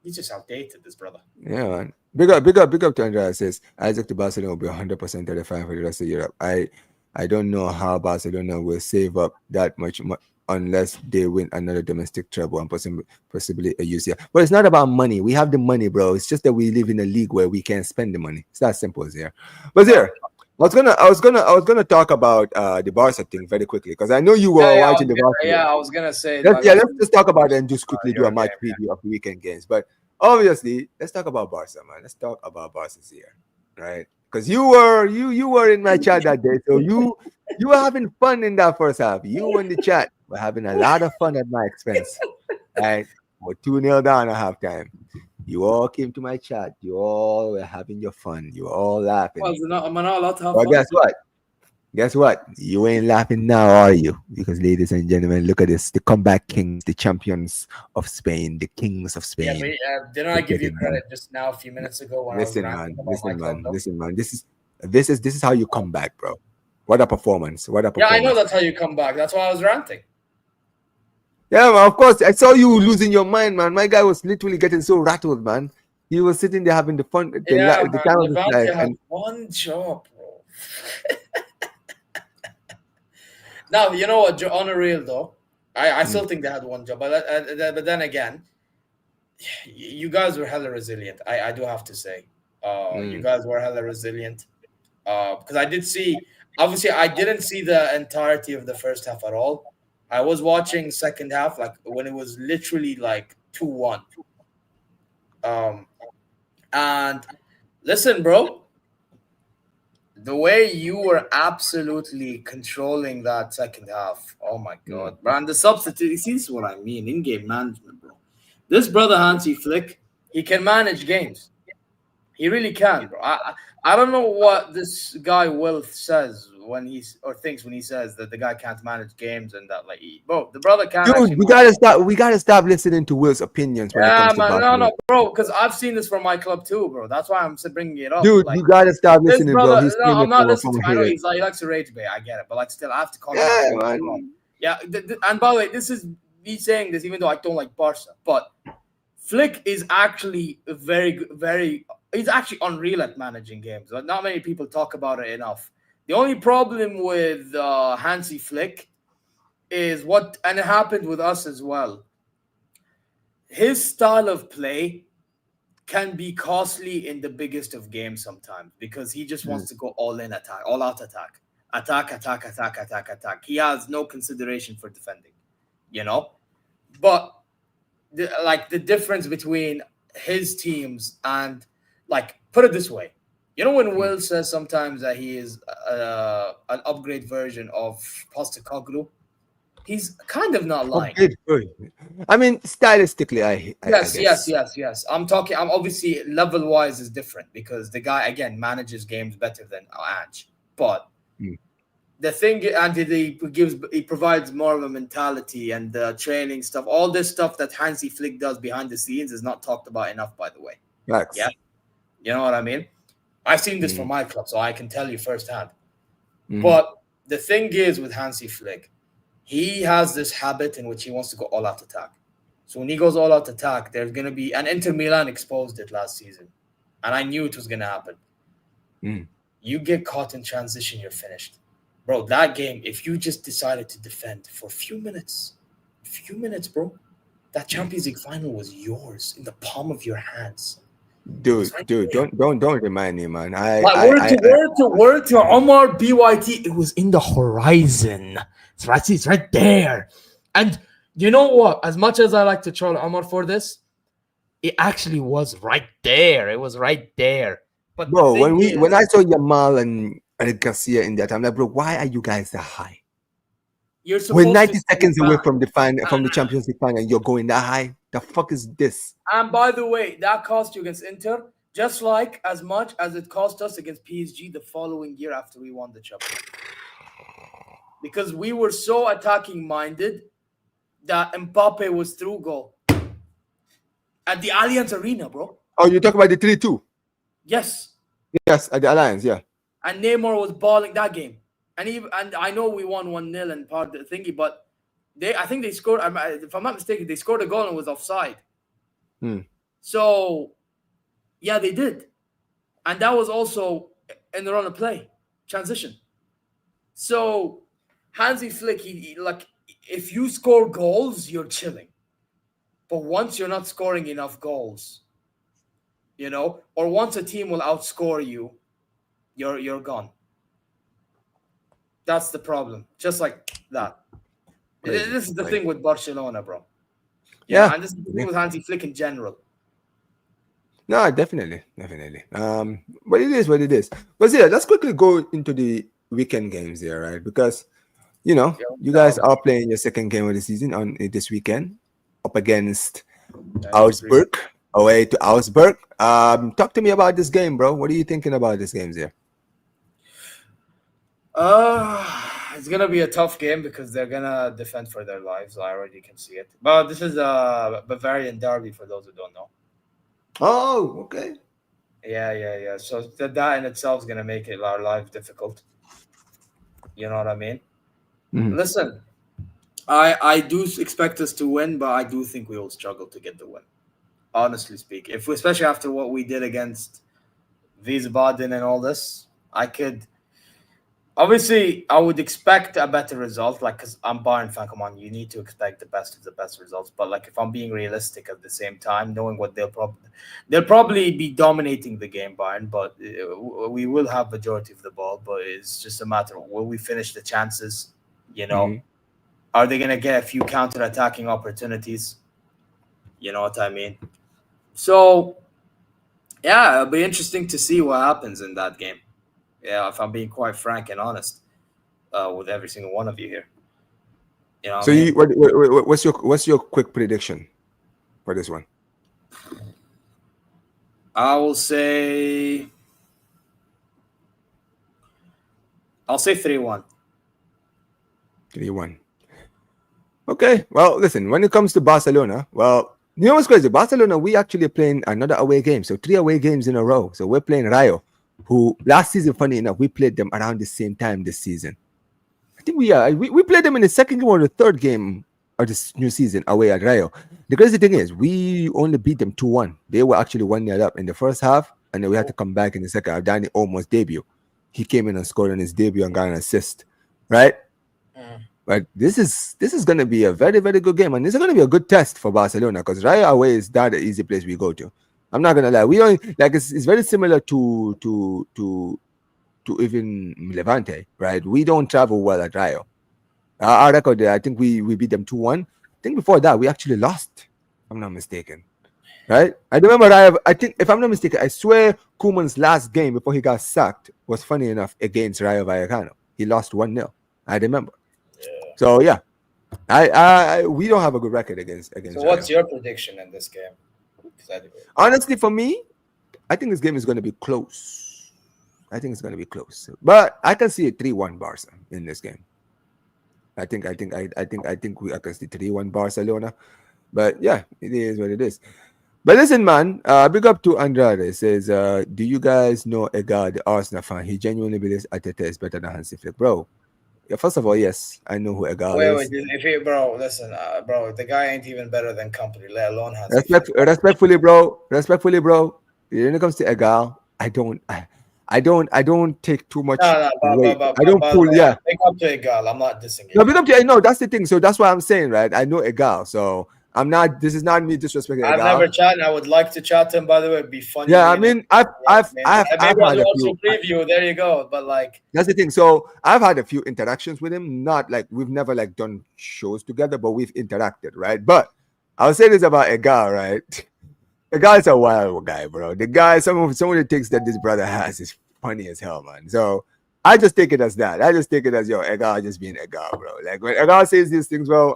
He's just outdated, this brother. Yeah, man. Big up to Andrea. Says Isaac to Barcelona will be 100% terrifying for the rest of Europe. I don't know how Barcelona will save up that much unless they win another domestic treble and possibly a UCL. But it's not about money. We have the money, bro. It's just that we live in a league where we can't spend the money. It's that simple as here. But here, I was gonna talk about the Barca thing very quickly, because I know you were watching the Barca. Yeah, I was gonna say. Let's just talk about it and just quickly do a match preview of the weekend games. But obviously, let's talk about Barca, man. Let's talk about Barca's here, right? Because you were in my chat that day, so you were having fun in that first half. You in the chat were having a lot of fun at my expense. Right? We're 2-0 down at halftime. You all came to my chat. You all were having your fun. You were all laughing. Well, am I not allowed to have well, fun? Guess what? You ain't laughing now, are you? Because, ladies and gentlemen, look at this. The comeback kings, the champions of Spain, the kings of Spain. Yeah, but didn't I give you credit just now a few minutes ago? When listen, man. This is how you come back, bro. What a performance. Yeah, I know that's how you come back. That's why I was ranting. Yeah, man, of course. I saw you losing your mind, man. My guy was literally getting so rattled, man. He was sitting there having the fun. The time of his life. Had one job, bro. Now, you know what? On a real though, I still think they had one job. But then again, you guys were hella resilient. I do have to say. You guys were hella resilient. Because I did see, obviously, I didn't see the entirety of the first half at all. I was watching second half, like when it was literally like 2-1. And listen, bro, the way you were absolutely controlling that second half, oh my God, bro. And the substitute, see, this is what I mean, in-game management, bro. This brother Hansi Flick, he can manage games. He really can, bro. I don't know what this guy Will says thinks when he says that the guy can't manage games and that, like, bro, the brother can't. Dude, we gotta stop listening to Will's opinions when it comes to basketball. No, bro, because I've seen this from my club too, bro. That's why I'm bringing it up. Dude, you gotta stop listening, brother, bro. I'm not listening to him. I know he likes to rage bait. I get it, but like, still, I have to call him out. Man. Yeah, and by the way, this is me saying this, even though I don't like Barca, but Flick is actually he's actually unreal at managing games. Not many people talk about it enough. The only problem with Hansi Flick is and it happened with us as well. His style of play can be costly in the biggest of games sometimes, because he just wants to go all out attack. He has no consideration for defending, you know. But the difference between his teams and, like, put it this way. You know when Will says sometimes that he is an upgrade version of Postecoglou? He's kind of not lying. I mean, stylistically, Yes. I'm obviously level-wise is different, because the guy, again, manages games better than Ange. But the thing, and he provides more of a mentality and training stuff. All this stuff that Hansi Flick does behind the scenes is not talked about enough, by the way. Facts. Yeah, you know what I mean? I've seen this from my club, so I can tell you firsthand. But the thing is with Hansi Flick, he has this habit in which he wants to go all out attack. So when he goes all out attack, there's going to be, and Inter Milan exposed it last season, and I knew it was going to happen. You get caught in transition, you're finished. Bro, that game, if you just decided to defend for a few minutes, bro, that Champions League final was yours in the palm of your hands. Dude, don't remind me, man. Word to Omar BYT. It was in the horizon. It's right there. And you know what? As much as I like to troll Omar for this, it actually was right there. It was right there. But bro, when I saw Yamal and Garcia in that, I'm like, bro, why are you guys that high? You're supposed We're 90 to seconds stay away back. from the Champions League final, and you're going that high. The fuck is this? And by the way, that cost you against Inter just like as much as it cost us against PSG the following year after we won the Champions League. Because we were so attacking minded that Mbappe was through goal at the Allianz Arena, bro. Oh, you talk about the 3-2? Yes. Yes, at the Alliance, yeah. And Neymar was balling that game. And I know we won 1-0 and part of the thingy, but I think they scored, if I'm not mistaken, they scored a goal and was offside. So, yeah, they did. And that was also in the run of play, transition. So, Hansi Flick, he like, if you score goals, you're chilling. But once you're not scoring enough goals, or once a team will outscore you, you're gone. That's the problem. Just like that. Crazy. This is the thing with Barcelona, bro. Yeah. And this is the thing with Hansi Flick in general. No, definitely. But it is what it is. But yeah, let's quickly go into the weekend games here, right? Because, you guys are playing your second game of the season on this weekend up against Augsburg, away to Augsburg. Talk to me about this game, bro. What are you thinking about this game here? It's gonna be a tough game because they're gonna defend for their lives. I already can see it. But this is a Bavarian derby for those who don't know. Oh, okay. Yeah. So that in itself is gonna make our life difficult. You know what I mean? Mm-hmm. Listen, I do expect us to win, but I do think we will struggle to get the win. Honestly speaking, especially after what we did against Wiesbaden and all this, obviously, I would expect a better result, because I'm Bayern fan. Come on, you need to expect the best of the best results. But if I'm being realistic at the same time, knowing what they'll probably be dominating the game, Bayern. But we will have majority of the ball. But it's just a matter of will we finish the chances? Mm-hmm. Are they gonna get a few counter-attacking opportunities? You know what I mean? So, yeah, it'll be interesting to see what happens in that game. Yeah, if I'm being quite frank and honest with every single one of you here. So, what's your quick prediction for this one? I will say 3-1. 3-1. Okay. Well, listen, when it comes to Barcelona, you know what's crazy? Barcelona, we actually playing another away game. So 3 away games in a row. So we're playing Rayo, who last season, funny enough, we played them around the same time this season. I think we played them in the second game or the third game of this new season away at Rayo. The crazy thing is we only beat them 2-1. They were actually 1-0 up in the first half, and then we had to come back in the second half. Danny almost debut. He came in and scored on his debut and got an assist, right? But this is going to be a very, very good game, and this is going to be a good test for Barcelona because Rayo away is not an easy place we go to. I'm not gonna lie. We don't it's very similar to even Levante, right? We don't travel well at Rayo. Our record there, I think we beat them 2-1. I think before that we actually lost, if I'm not mistaken. Right? I remember Rayo, I think, if I'm not mistaken, I swear Koeman's last game before he got sacked was funny enough against Rayo Vallecano. He lost 1-0. I remember. Yeah. So yeah. We don't have a good record against So what's Rayo. your prediction in this game? Honestly, for me, I think this game is going to be close. But I can see a 3-1 Barca in this game. I think I can see 3-1 Barcelona. But yeah, it is what it is. But listen, man, big up to Andrade. It says, do you guys know Edgar, the Arsenal fan? He genuinely believes Arteta is better than Hansi Flick. Bro, yeah, first of all, yes, I know who Edgar is. Bro, listen, bro, the guy ain't even better than company, let alone Hansi. Respectfully, bro. When it comes to Edgar, I don't take too much weight. I don't pull. Yeah, big up to Edgar. I'm not dissing it. No, big up to. No, that's the thing. So that's what I'm saying, right? I know Edgar, so I'm not. This is not me disrespecting Edgar. I've never chatted. I would like to chat to him. By the way, it'd be funny. Yeah, I mean, I've had a few. Preview. There you go. But that's the thing. So I've had a few interactions with him. Not we've never done shows together, but we've interacted, right? But I'll say this about Edgar, right? The guy's a wild guy, bro. The guy, some of the takes that this brother has is funny as hell, man. So I just take it as that. I just take it as, yo, Edgar just being Edgar, bro. Like, when Edgar says these things, bro,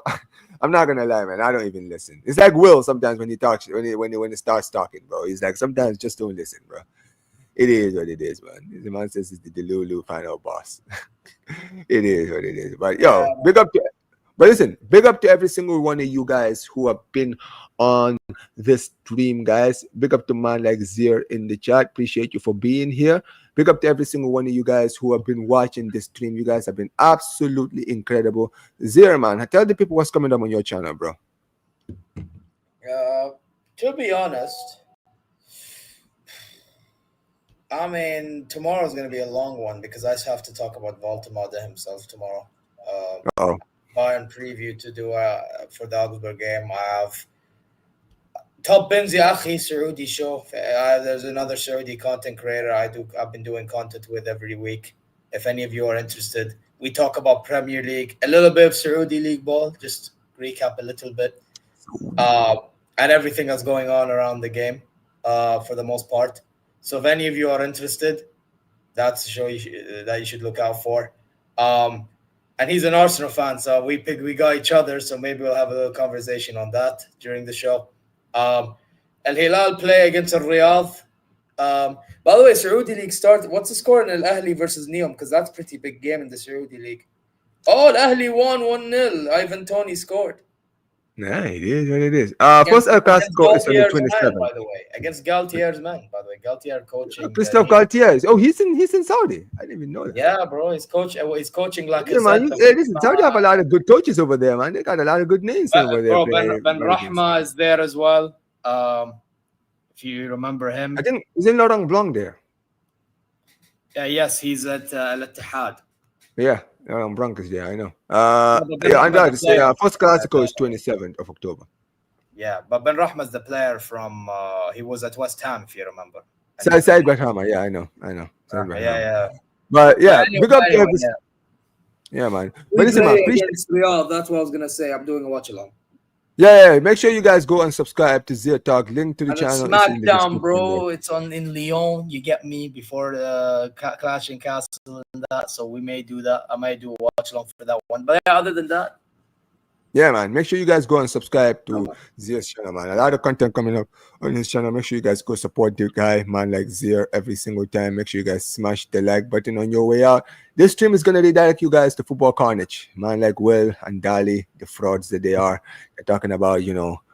I'm not gonna lie, man. I don't even listen. It's like Will sometimes when he talks, when he starts talking, bro. He's like, sometimes just don't listen, bro. It is what it is, man. The man says it's the Delulu final boss. It is what it is. But yo, big up to. But listen, big up to every single one of you guys who have been on this stream, guys. Big up to man like Zeer in the chat. Appreciate you for being here. Big up to every single one of you guys who have been watching this stream. You guys have been absolutely incredible. Zeer, man, tell the people what's coming up on your channel, bro. To be honest, I mean, tomorrow's going to be a long one because I have to talk about Woltemade himself tomorrow. Bayern preview to do for the Augsburg game. I have Top Bins Ya Akhi Saudi show. There's another Saudi content creator I've been doing content with every week. If any of you are interested, we talk about Premier League, a little bit of Saudi League ball, just recap a little bit, and everything that's going on around the game for the most part. So if any of you are interested, that's a show that you should look out for. And he's an Arsenal fan, so we got each other, so maybe we'll have a little conversation on that during the show. Al Hilal play against Al Riyadh. By the way, Saudi League started. What's the score in Al Ahli versus Neom? Because that's a pretty big game in the Saudi League. Oh, Al Ahli won 1-0. Ivan Toney scored. Nah, it is what it is. First El Clasico is on the 27th. By the way, against Galtier's man. By the way, Galtier coaching. Christophe Galtier. Oh, he's in Saudi. I didn't even know that. Yeah, bro, he's coaching like. Yeah, man. Listen, Saudi have a lot of good coaches over there, man. They got a lot of good names over there. Bro, Ben Rahma is there as well. If you remember him, I think he's in Laurent Blanc there. Yes, he's at Al Ittihad. Yeah. Blanc is there, I know. First Clasico is 27th of October. Yeah, but Ben Rahma is the player from. He was at West Ham, if you remember. Said Bahama, yeah, I know. Yeah. But yeah, big up to every. Yeah, man. But listen, man, Real, that's what I was gonna say. I'm doing a watch along. Yeah. Make sure you guys go and subscribe to ZeerTalk. Link to the channel. SmackDown, bro. It's in Lyon. You get me before the Clash in Castle and that. So we may do that. I might do a watch along for that one. But yeah, other than that. Yeah, man. Make sure you guys go and subscribe to Zeer's channel, man. A lot of content coming up on his channel. Make sure you guys go support the guy, man, like Zeer every single time. Make sure you guys smash the like button on your way out. This stream is going to redirect you guys to Football Carnage. Man, like Will and Dali, the frauds that they are. They're talking about,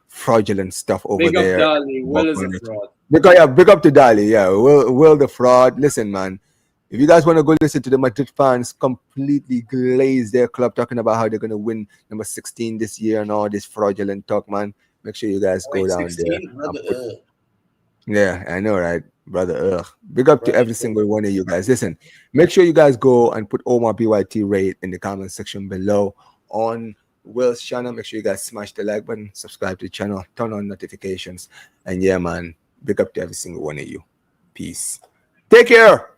fraudulent stuff over there. Big up Dali. Will is a fraud. Big up to Dali. Yeah, Will the fraud. Listen, man. If you guys want to go listen to the Madrid fans completely glaze their club, talking about how they're going to win number 16 this year and all this fraudulent talk, man, make sure you guys go down 16, there. Yeah, I know, right? Brother, big up to every single one of you guys. Listen, make sure you guys go and put Omar BYT rate in the comment section below on Will's channel. Make sure you guys smash the like button, subscribe to the channel, turn on notifications. And yeah, man, big up to every single one of you. Peace. Take care.